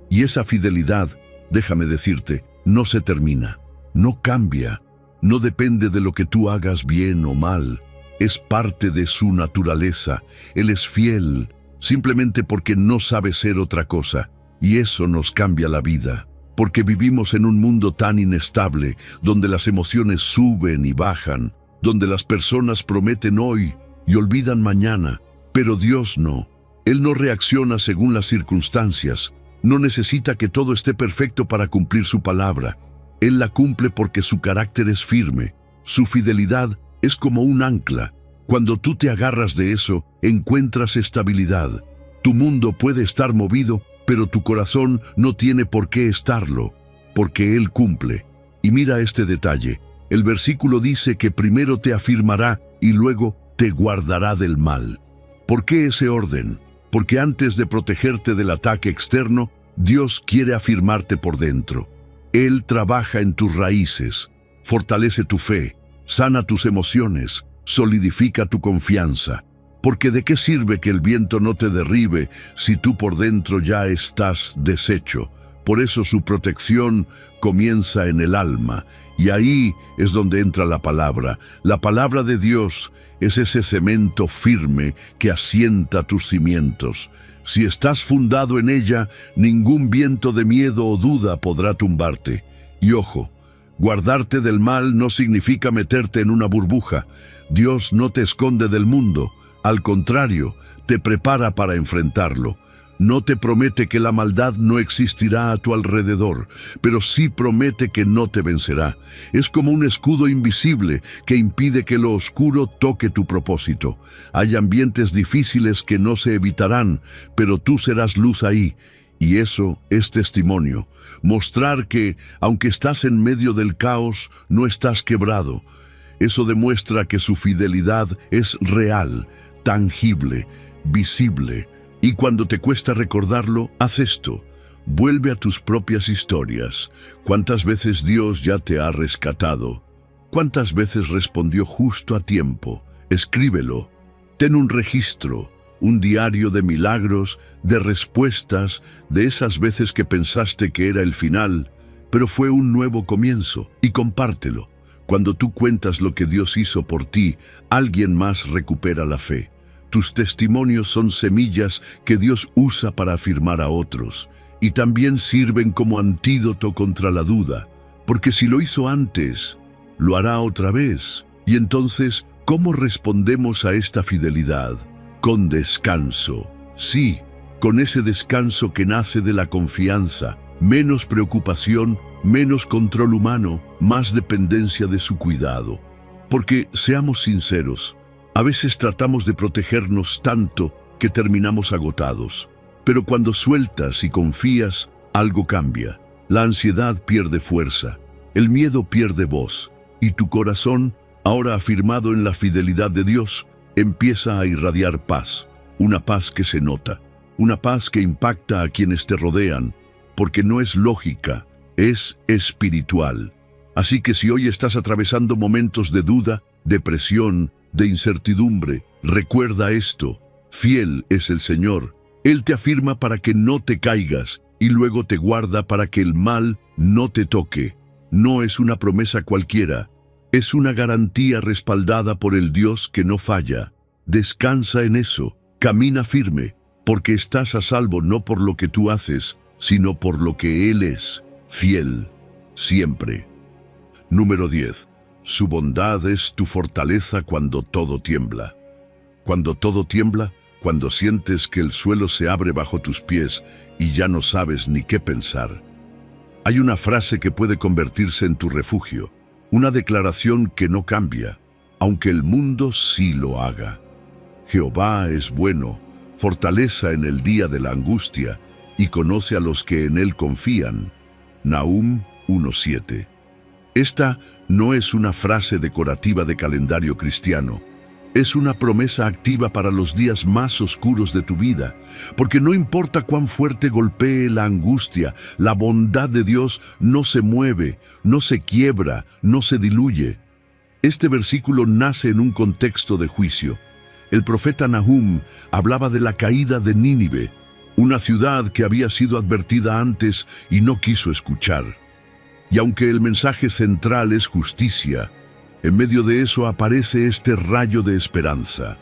Y esa fidelidad, déjame decirte, no se termina, no cambia, no depende de lo que tú hagas bien o mal. Es parte de su naturaleza. Él es fiel, simplemente porque no sabe ser otra cosa. Y eso nos cambia la vida, porque vivimos en un mundo tan inestable, donde las emociones suben y bajan, donde las personas prometen hoy y olvidan mañana, pero Dios no. Él no reacciona según las circunstancias, no necesita que todo esté perfecto para cumplir su palabra. Él la cumple porque su carácter es firme, su fidelidad es como un ancla. Cuando tú te agarras de eso, encuentras estabilidad. Tu mundo puede estar movido, pero tu corazón no tiene por qué estarlo, porque Él cumple. Y mira este detalle, el versículo dice que primero te afirmará y luego te guardará del mal. ¿Por qué ese orden? Porque antes de protegerte del ataque externo, Dios quiere afirmarte por dentro. Él trabaja en tus raíces, fortalece tu fe, sana tus emociones, solidifica tu confianza. Porque ¿de qué sirve que el viento no te derribe si tú por dentro ya estás deshecho? Por eso su protección comienza en el alma, y ahí es donde entra la palabra. La palabra de Dios es ese cemento firme que asienta tus cimientos. Si estás fundado en ella, ningún viento de miedo o duda podrá tumbarte. Y ojo, guardarte del mal no significa meterte en una burbuja. Dios no te esconde del mundo. Al contrario, te prepara para enfrentarlo. No te promete que la maldad no existirá a tu alrededor, pero sí promete que no te vencerá. Es como un escudo invisible que impide que lo oscuro toque tu propósito. Hay ambientes difíciles que no se evitarán, pero tú serás luz ahí. Y eso es testimonio. Mostrar que, aunque estás en medio del caos, no estás quebrado. Eso demuestra que su fidelidad es real, tangible, visible. Y cuando te cuesta recordarlo, haz esto. Vuelve a tus propias historias. ¿Cuántas veces Dios ya te ha rescatado? ¿Cuántas veces respondió justo a tiempo? Escríbelo. Ten un registro, un diario de milagros, de respuestas, de esas veces que pensaste que era el final, pero fue un nuevo comienzo. Y compártelo. Cuando tú cuentas lo que Dios hizo por ti, alguien más recupera la fe. Tus testimonios son semillas que Dios usa para afirmar a otros, y también sirven como antídoto contra la duda, porque si lo hizo antes, lo hará otra vez. Y entonces, ¿cómo respondemos a esta fidelidad? Con descanso. Sí, con ese descanso que nace de la confianza, menos preocupación, menos control humano, más dependencia de su cuidado. Porque, seamos sinceros, a veces tratamos de protegernos tanto que terminamos agotados. Pero cuando sueltas y confías, algo cambia. La ansiedad pierde fuerza, el miedo pierde voz, y tu corazón, ahora afirmado en la fidelidad de Dios, empieza a irradiar paz. Una paz que se nota, una paz que impacta a quienes te rodean, porque no es lógica, es espiritual. Así que si hoy estás atravesando momentos de duda, depresión, de incertidumbre, recuerda esto: fiel es el Señor. Él te afirma para que no te caigas y luego te guarda para que el mal no te toque. No es una promesa cualquiera, es una garantía respaldada por el Dios que no falla. Descansa en eso, camina firme, porque estás a salvo no por lo que tú haces, sino por lo que Él es, fiel, siempre. Número 10. Su bondad es tu fortaleza cuando todo tiembla. Cuando todo tiembla, cuando sientes que el suelo se abre bajo tus pies y ya no sabes ni qué pensar. Hay una frase que puede convertirse en tu refugio, una declaración que no cambia, aunque el mundo sí lo haga. Jehová es bueno, fortaleza en el día de la angustia, y conoce a los que en él confían. Nahum 1:7. Esta no es una frase decorativa de calendario cristiano. Es una promesa activa para los días más oscuros de tu vida, porque no importa cuán fuerte golpee la angustia, la bondad de Dios no se mueve, no se quiebra, no se diluye. Este versículo nace en un contexto de juicio. El profeta Nahum hablaba de la caída de Nínive, una ciudad que había sido advertida antes y no quiso escuchar. Y aunque el mensaje central es justicia, en medio de eso aparece este rayo de esperanza.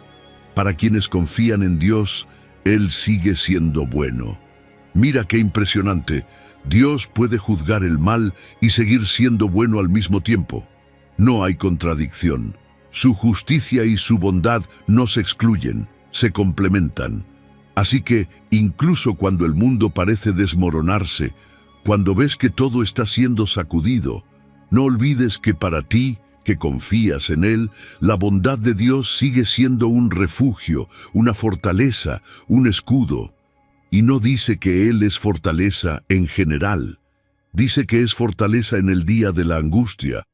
Para quienes confían en Dios, Él sigue siendo bueno. Mira qué impresionante. Dios puede juzgar el mal y seguir siendo bueno al mismo tiempo. No hay contradicción. Su justicia y su bondad no se excluyen, se complementan. Así que, incluso cuando el mundo parece desmoronarse, cuando ves que todo está siendo sacudido, no olvides que para ti, que confías en Él, la bondad de Dios sigue siendo un refugio, una fortaleza, un escudo. Y no dice que Él es fortaleza en general, dice que es fortaleza en el día de la angustia.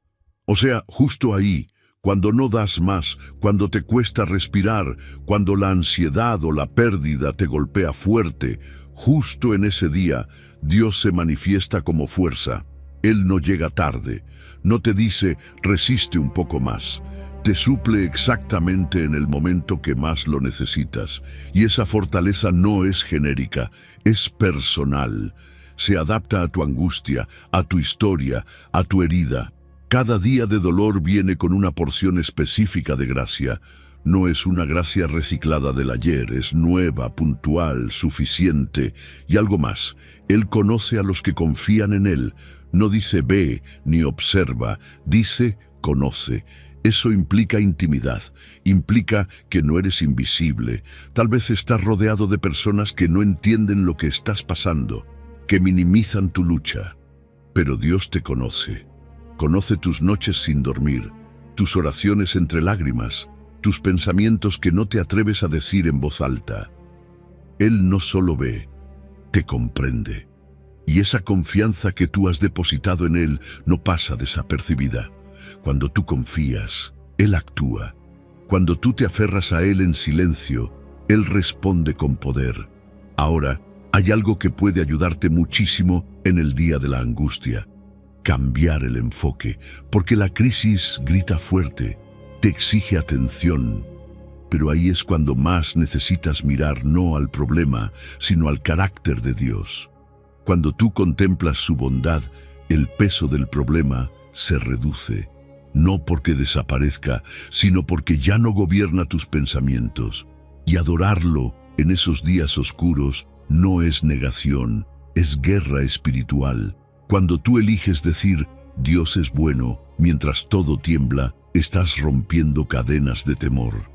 O sea, justo ahí, cuando no das más, cuando te cuesta respirar, cuando la ansiedad o la pérdida te golpea fuerte, justo en ese día, Dios se manifiesta como fuerza. Él no llega tarde, no te dice, resiste un poco más. Te suple exactamente en el momento que más lo necesitas. Y esa fortaleza no es genérica, es personal. Se adapta a tu angustia, a tu historia, a tu herida. Cada día de dolor viene con una porción específica de gracia. No es una gracia reciclada del ayer, es nueva, puntual, suficiente. Y algo más, Él conoce a los que confían en Él. No dice ve ni observa, dice conoce. Eso implica intimidad, implica que no eres invisible. Tal vez estás rodeado de personas que no entienden lo que estás pasando, que minimizan tu lucha. Pero Dios te conoce. Conoce tus noches sin dormir, tus oraciones entre lágrimas, tus pensamientos que no te atreves a decir en voz alta. Él no solo ve, te comprende. Y esa confianza que tú has depositado en Él no pasa desapercibida. Cuando tú confías, Él actúa. Cuando tú te aferras a Él en silencio, Él responde con poder. Ahora, hay algo que puede ayudarte muchísimo en el día de la angustia. Cambiar el enfoque, porque la crisis grita fuerte, te exige atención. Pero ahí es cuando más necesitas mirar no al problema, sino al carácter de Dios. Cuando tú contemplas su bondad, el peso del problema se reduce. No porque desaparezca, sino porque ya no gobierna tus pensamientos. Y adorarlo en esos días oscuros no es negación, es guerra espiritual. Cuando tú eliges decir, Dios es bueno, mientras todo tiembla, estás rompiendo cadenas de temor.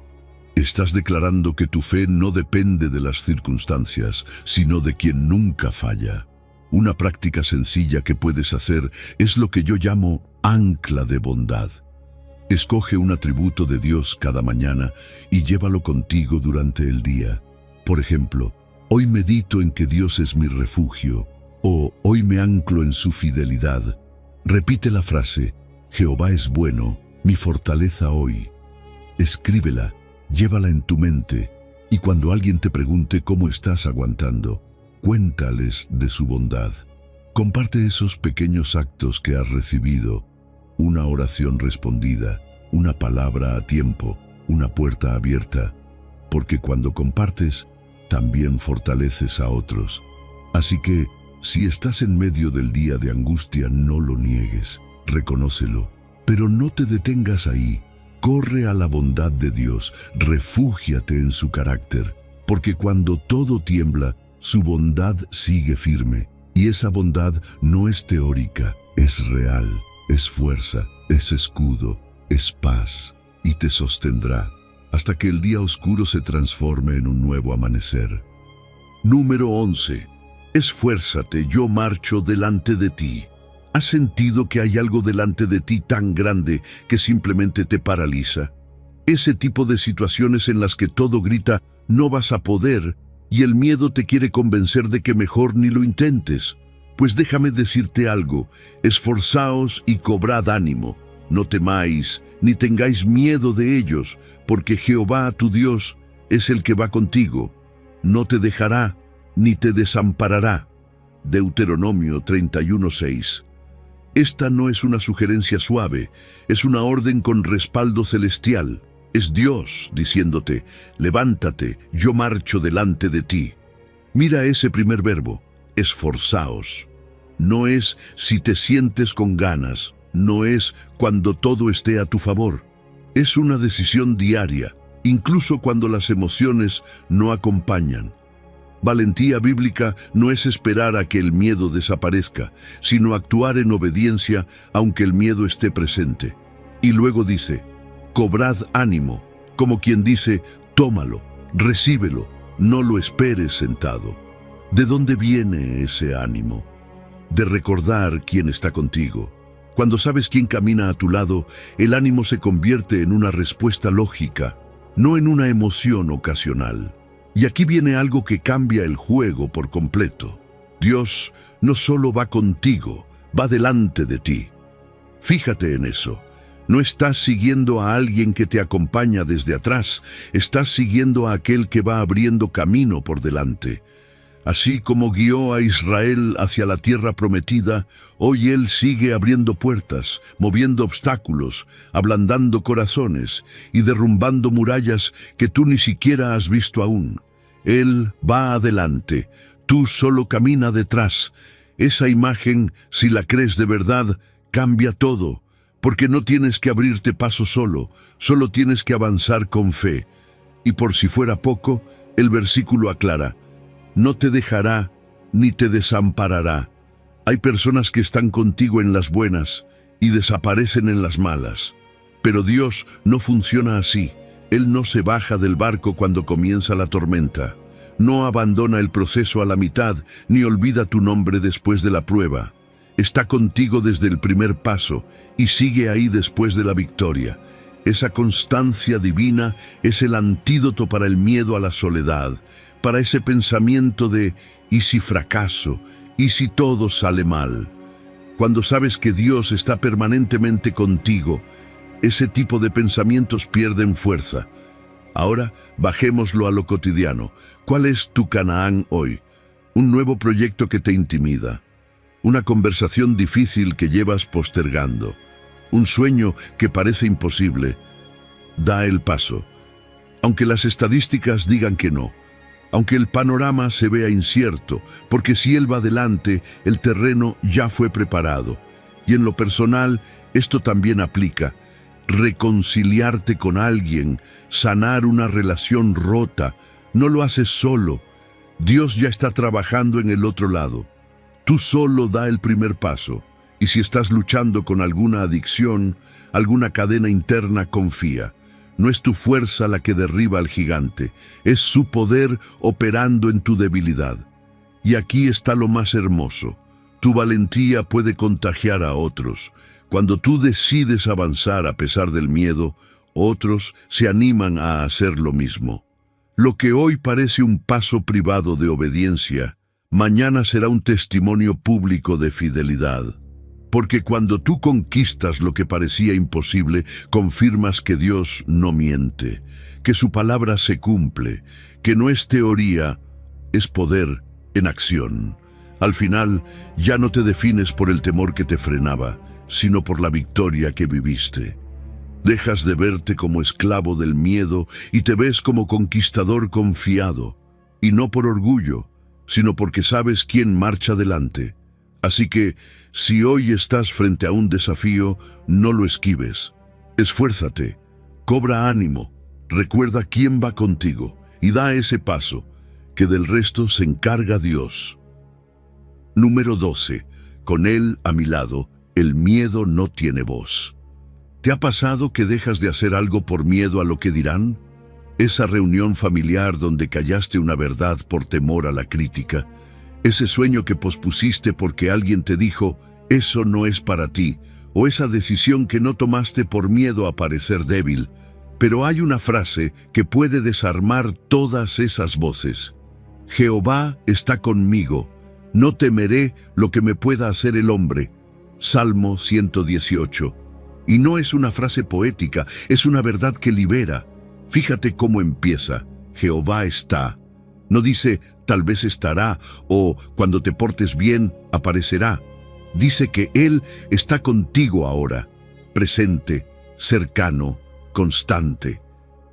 Estás declarando que tu fe no depende de las circunstancias, sino de quien nunca falla. Una práctica sencilla que puedes hacer es lo que yo llamo ancla de bondad. Escoge un atributo de Dios cada mañana y llévalo contigo durante el día. Por ejemplo, hoy medito en que Dios es mi refugio, o hoy me anclo en su fidelidad. Repite la frase, Jehová es bueno, mi fortaleza hoy. Escríbela, llévala en tu mente, y cuando alguien te pregunte cómo estás aguantando, cuéntales de su bondad. Comparte esos pequeños actos que has recibido, una oración respondida, una palabra a tiempo, una puerta abierta, porque cuando compartes, también fortaleces a otros. Así que, si estás en medio del día de angustia, no lo niegues, reconócelo, pero no te detengas ahí. Corre a la bondad de Dios, refúgiate en su carácter, porque cuando todo tiembla, su bondad sigue firme, y esa bondad no es teórica, es real, es fuerza, es escudo, es paz, y te sostendrá, hasta que el día oscuro se transforme en un nuevo amanecer. Número 11. Esfuérzate, yo marcho delante de ti. ¿Has sentido que hay algo delante de ti tan grande que simplemente te paraliza? Ese tipo de situaciones en las que todo grita, no vas a poder, y el miedo te quiere convencer de que mejor ni lo intentes. Pues déjame decirte algo, esforzaos y cobrad ánimo. No temáis, ni tengáis miedo de ellos, porque Jehová tu Dios es el que va contigo. No te dejará, ni te desamparará. Deuteronomio 31:6. Esta no es una sugerencia suave, es una orden con respaldo celestial. Es Dios diciéndote, levántate, yo marcho delante de ti. Mira ese primer verbo, esforzaos. No es si te sientes con ganas, no es cuando todo esté a tu favor. Es una decisión diaria, incluso cuando las emociones no acompañan. Valentía bíblica no es esperar a que el miedo desaparezca, sino actuar en obediencia aunque el miedo esté presente. Y luego dice, cobrad ánimo, como quien dice, tómalo, recíbelo, no lo esperes sentado. ¿De dónde viene ese ánimo? De recordar quién está contigo. Cuando sabes quién camina a tu lado, el ánimo se convierte en una respuesta lógica, no en una emoción ocasional. Y aquí viene algo que cambia el juego por completo. Dios no solo va contigo, va delante de ti. Fíjate en eso. No estás siguiendo a alguien que te acompaña desde atrás, estás siguiendo a aquel que va abriendo camino por delante. Así como guió a Israel hacia la tierra prometida, hoy Él sigue abriendo puertas, moviendo obstáculos, ablandando corazones y derrumbando murallas que tú ni siquiera has visto aún. Él va adelante, tú solo camina detrás. Esa imagen, si la crees de verdad, cambia todo, porque no tienes que abrirte paso solo tienes que avanzar con fe. Y por si fuera poco, el versículo aclara, no te dejará ni te desamparará. Hay personas que están contigo en las buenas y desaparecen en las malas. Pero Dios no funciona así. Él no se baja del barco cuando comienza la tormenta. No abandona el proceso a la mitad, ni olvida tu nombre después de la prueba. Está contigo desde el primer paso y sigue ahí después de la victoria. Esa constancia divina es el antídoto para el miedo a la soledad, para ese pensamiento de ¿y si fracaso? ¿Y si todo sale mal? Cuando sabes que Dios está permanentemente contigo, ese tipo de pensamientos pierden fuerza. Ahora, bajémoslo a lo cotidiano. ¿Cuál es tu Canaán hoy? Un nuevo proyecto que te intimida. Una conversación difícil que llevas postergando. Un sueño que parece imposible. Da el paso. Aunque las estadísticas digan que no. Aunque el panorama se vea incierto, porque si Él va adelante, el terreno ya fue preparado. Y en lo personal, esto también aplica. Reconciliarte con alguien, sanar una relación rota, no lo haces solo. Dios ya está trabajando en el otro lado. Tú solo da el primer paso. Y si estás luchando con alguna adicción, alguna cadena interna, confía. No es tu fuerza la que derriba al gigante, es su poder operando en tu debilidad. Y aquí está lo más hermoso. Tu valentía puede contagiar a otros. Cuando tú decides avanzar a pesar del miedo, otros se animan a hacer lo mismo. Lo que hoy parece un paso privado de obediencia, mañana será un testimonio público de fidelidad. Porque cuando tú conquistas lo que parecía imposible, confirmas que Dios no miente, que su palabra se cumple, que no es teoría, es poder en acción. Al final, ya no te defines por el temor que te frenaba, sino por la victoria que viviste. Dejas de verte como esclavo del miedo y te ves como conquistador confiado, y no por orgullo, sino porque sabes quién marcha delante. Así que, si hoy estás frente a un desafío, no lo esquives. Esfuérzate, cobra ánimo, recuerda quién va contigo y da ese paso, que del resto se encarga Dios. Número 12. Con Él a mi lado, el miedo no tiene voz. ¿Te ha pasado que dejas de hacer algo por miedo a lo que dirán? Esa reunión familiar donde callaste una verdad por temor a la crítica. Ese sueño que pospusiste porque alguien te dijo, eso no es para ti, o esa decisión que no tomaste por miedo a parecer débil. Pero hay una frase que puede desarmar todas esas voces. Jehová está conmigo, no temeré lo que me pueda hacer el hombre. Salmo 118. Y no es una frase poética, es una verdad que libera. Fíjate cómo empieza. Jehová está. No dice, tal vez estará, o cuando te portes bien, aparecerá. Dice que Él está contigo ahora, presente, cercano, constante.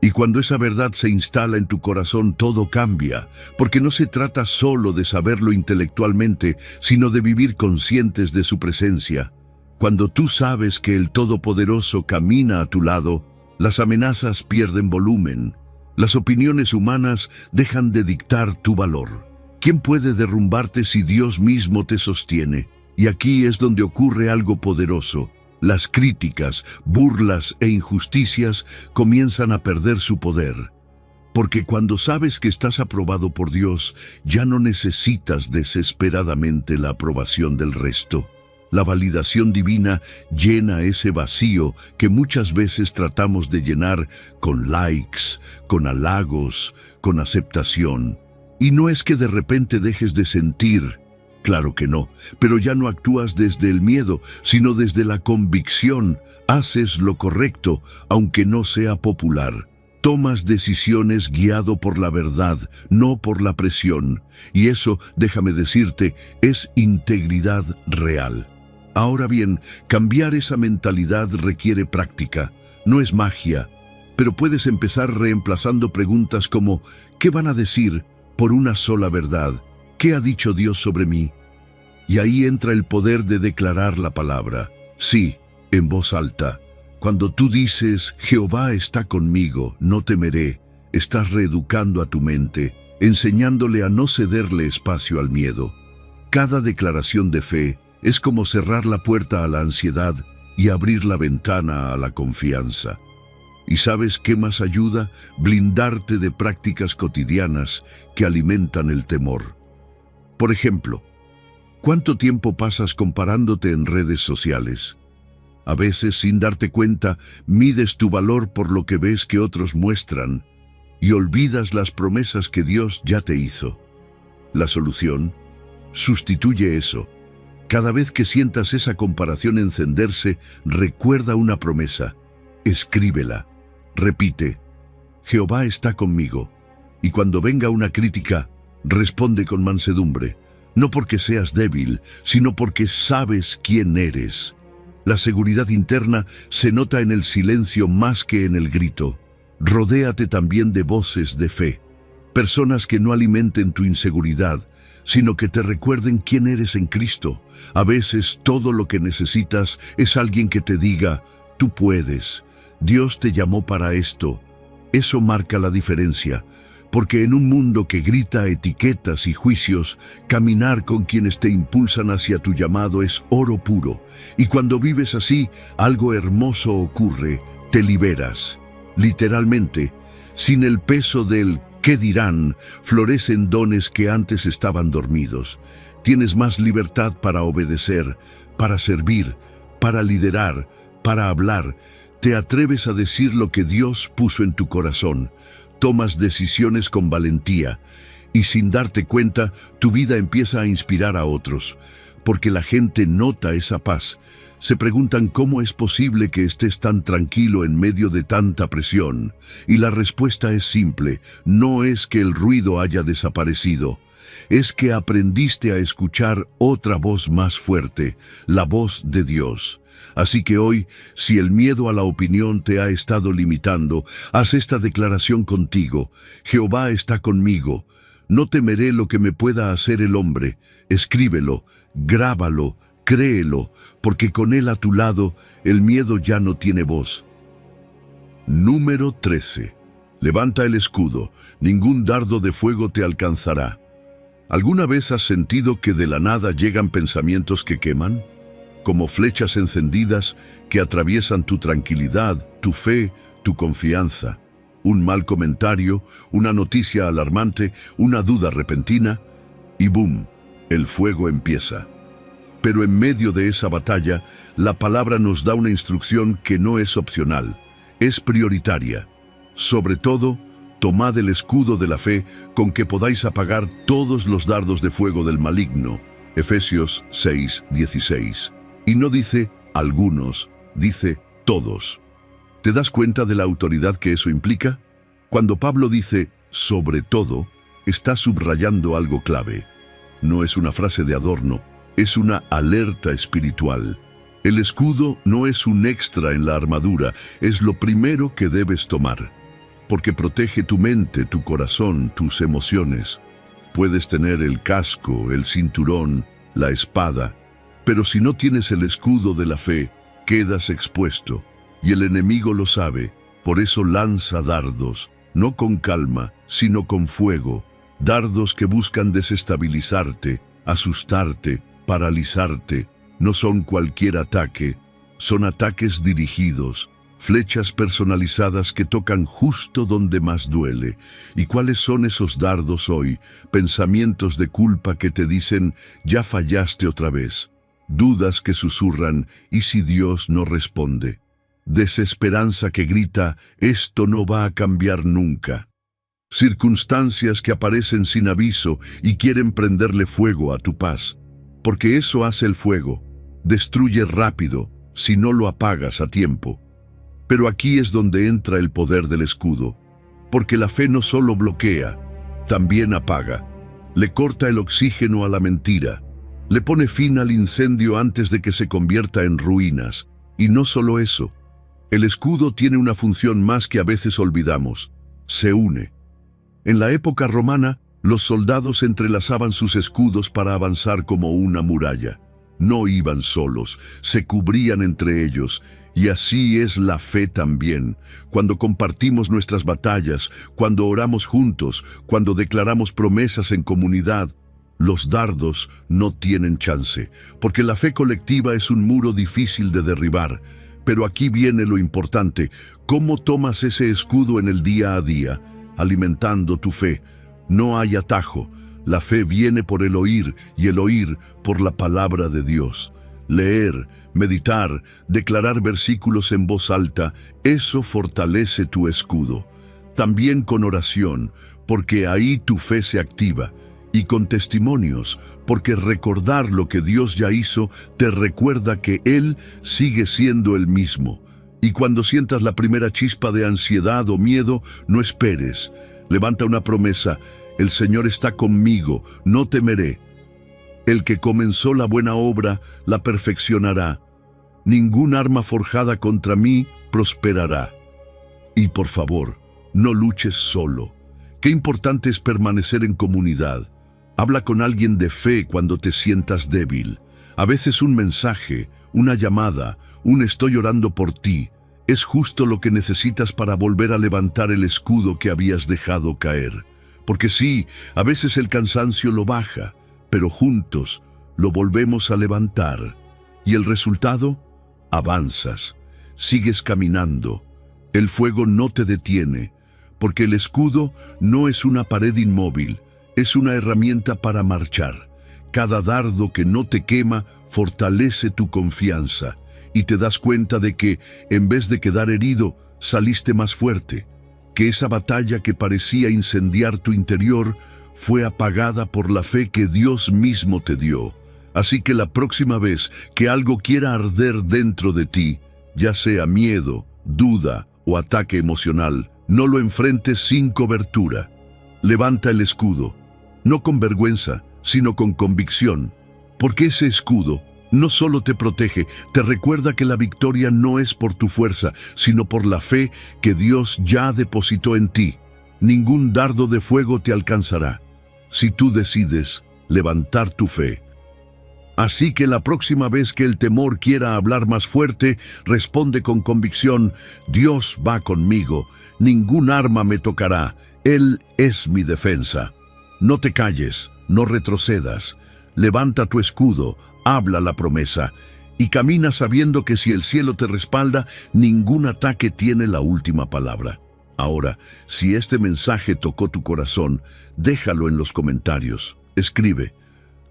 Y cuando esa verdad se instala en tu corazón, todo cambia, porque no se trata solo de saberlo intelectualmente, sino de vivir conscientes de su presencia. Cuando tú sabes que el Todopoderoso camina a tu lado, las amenazas pierden volumen. Las opiniones humanas dejan de dictar tu valor. ¿Quién puede derrumbarte si Dios mismo te sostiene? Y aquí es donde ocurre algo poderoso. Las críticas, burlas e injusticias comienzan a perder su poder. Porque cuando sabes que estás aprobado por Dios, ya no necesitas desesperadamente la aprobación del resto. La validación divina llena ese vacío que muchas veces tratamos de llenar con likes, con halagos, con aceptación. Y no es que de repente dejes de sentir, claro que no, pero ya no actúas desde el miedo, sino desde la convicción. Haces lo correcto, aunque no sea popular. Tomas decisiones guiado por la verdad, no por la presión. Y eso, déjame decirte, es integridad real. Ahora bien, cambiar esa mentalidad requiere práctica, no es magia, pero puedes empezar reemplazando preguntas como ¿qué van a decir? Por una sola verdad. ¿Qué ha dicho Dios sobre mí? Y ahí entra el poder de declarar la palabra. Sí, en voz alta. Cuando tú dices, Jehová está conmigo, no temeré, estás reeducando a tu mente, enseñándole a no cederle espacio al miedo. Cada declaración de fe es como cerrar la puerta a la ansiedad y abrir la ventana a la confianza. ¿Y sabes qué más ayuda? Blindarte de prácticas cotidianas que alimentan el temor. Por ejemplo, ¿cuánto tiempo pasas comparándote en redes sociales? A veces, sin darte cuenta, mides tu valor por lo que ves que otros muestran y olvidas las promesas que Dios ya te hizo. La solución: sustituye eso. Cada vez que sientas esa comparación encenderse, recuerda una promesa. Escríbela. Repite, Jehová está conmigo. Y cuando venga una crítica, responde con mansedumbre. No porque seas débil, sino porque sabes quién eres. La seguridad interna se nota en el silencio más que en el grito. Rodéate también de voces de fe. Personas que no alimenten tu inseguridad, sino que te recuerden quién eres en Cristo. A veces todo lo que necesitas es alguien que te diga, tú puedes. Dios te llamó para esto. Eso marca la diferencia, porque en un mundo que grita etiquetas y juicios, caminar con quienes te impulsan hacia tu llamado es oro puro. Y cuando vives así, algo hermoso ocurre, te liberas. Literalmente, sin el peso del ¿qué dirán?, florecen dones que antes estaban dormidos. Tienes más libertad para obedecer, para servir, para liderar, para hablar. Te atreves a decir lo que Dios puso en tu corazón. Tomas decisiones con valentía y sin darte cuenta, tu vida empieza a inspirar a otros, porque la gente nota esa paz. Se preguntan cómo es posible que estés tan tranquilo en medio de tanta presión. Y la respuesta es simple: no es que el ruido haya desaparecido, es que aprendiste a escuchar otra voz más fuerte, la voz de Dios. Así que hoy, si el miedo a la opinión te ha estado limitando, haz esta declaración contigo: Jehová está conmigo. No temeré lo que me pueda hacer el hombre. Escríbelo, grábalo, créelo, porque con él a tu lado, el miedo ya no tiene voz. Número 13. Levanta el escudo, ningún dardo de fuego te alcanzará. ¿Alguna vez has sentido que de la nada llegan pensamientos que queman? Como flechas encendidas que atraviesan tu tranquilidad, tu fe, tu confianza. Un mal comentario, una noticia alarmante, una duda repentina, y ¡boom!, el fuego empieza. Pero en medio de esa batalla, la palabra nos da una instrucción que no es opcional, es prioritaria. Sobre todo, tomad el escudo de la fe con que podáis apagar todos los dardos de fuego del maligno. Efesios 6:16. Y no dice algunos, dice todos. ¿Te das cuenta de la autoridad que eso implica? Cuando Pablo dice sobre todo, está subrayando algo clave. No es una frase de adorno, es una alerta espiritual. El escudo no es un extra en la armadura, es lo primero que debes tomar, porque protege tu mente, tu corazón, tus emociones. Puedes tener el casco, el cinturón, la espada, pero si no tienes el escudo de la fe, quedas expuesto, y el enemigo lo sabe. Por eso lanza dardos, no con calma, sino con fuego. dardos que buscan desestabilizarte, asustarte, paralizarte. No son cualquier ataque, son ataques dirigidos, flechas personalizadas que tocan justo donde más duele. ¿Y cuáles son esos dardos hoy? Pensamientos de culpa que te dicen, ya fallaste otra vez. Dudas que susurran, ¿y si Dios no responde? Desesperanza que grita, esto no va a cambiar nunca. Circunstancias que aparecen sin aviso y quieren prenderle fuego a tu paz. Porque eso hace el fuego. Destruye rápido si no lo apagas a tiempo. Pero aquí es donde entra el poder del escudo, porque la fe no solo bloquea, también apaga. Le corta el oxígeno a la mentira, le pone fin al incendio antes de que se convierta en ruinas. Y no solo eso, el escudo tiene una función más que a veces olvidamos: se une. En la época romana, los soldados entrelazaban sus escudos para avanzar como una muralla. No iban solos, se cubrían entre ellos. Y así es la fe también. Cuando compartimos nuestras batallas, cuando oramos juntos, cuando declaramos promesas en comunidad, los dardos no tienen chance, porque la fe colectiva es un muro difícil de derribar. Pero aquí viene lo importante: ¿cómo tomas ese escudo en el día a día? Alimentando tu fe. No hay atajo. La fe viene por el oír y el oír por la palabra de Dios. Leer, meditar, declarar versículos en voz alta, eso fortalece tu escudo. También con oración, porque ahí tu fe se activa. Y con testimonios, porque recordar lo que Dios ya hizo te recuerda que Él sigue siendo el mismo. Y cuando sientas la primera chispa de ansiedad o miedo, no esperes. Levanta una promesa: el Señor está conmigo, no temeré. El que comenzó la buena obra, la perfeccionará. Ningún arma forjada contra mí prosperará. Y por favor, no luches solo. Qué importante es permanecer en comunidad. Habla con alguien de fe cuando te sientas débil. A veces un mensaje, una llamada, un estoy orando por ti, es justo lo que necesitas para volver a levantar el escudo que habías dejado caer. Porque sí, a veces el cansancio lo baja, pero juntos lo volvemos a levantar. ¿Y el resultado? Avanzas, sigues caminando. El fuego no te detiene, porque el escudo no es una pared inmóvil, es una herramienta para marchar. Cada dardo que no te quema fortalece tu confianza y te das cuenta de que, en vez de quedar herido, saliste más fuerte, que esa batalla que parecía incendiar tu interior fue apagada por la fe que Dios mismo te dio. Así que la próxima vez que algo quiera arder dentro de ti, ya sea miedo, duda o ataque emocional, no lo enfrentes sin cobertura. Levanta el escudo, no con vergüenza, sino con convicción, porque ese escudo no solo te protege, te recuerda que la victoria no es por tu fuerza, sino por la fe que Dios ya depositó en ti. Ningún dardo de fuego te alcanzará si tú decides levantar tu fe. Así que la próxima vez que el temor quiera hablar más fuerte, responde con convicción: Dios va conmigo, ningún arma me tocará, Él es mi defensa. No te calles, no retrocedas, levanta tu escudo, habla la promesa y camina sabiendo que si el cielo te respalda, ningún ataque tiene la última palabra. Ahora, si este mensaje tocó tu corazón, déjalo en los comentarios. Escribe: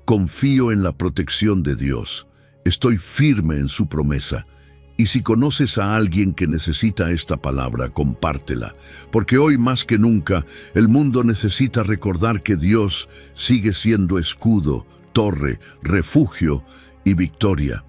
confío en la protección de Dios. Estoy firme en su promesa. Y si conoces a alguien que necesita esta palabra, compártela. Porque hoy más que nunca, el mundo necesita recordar que Dios sigue siendo escudo, torre, refugio y victoria.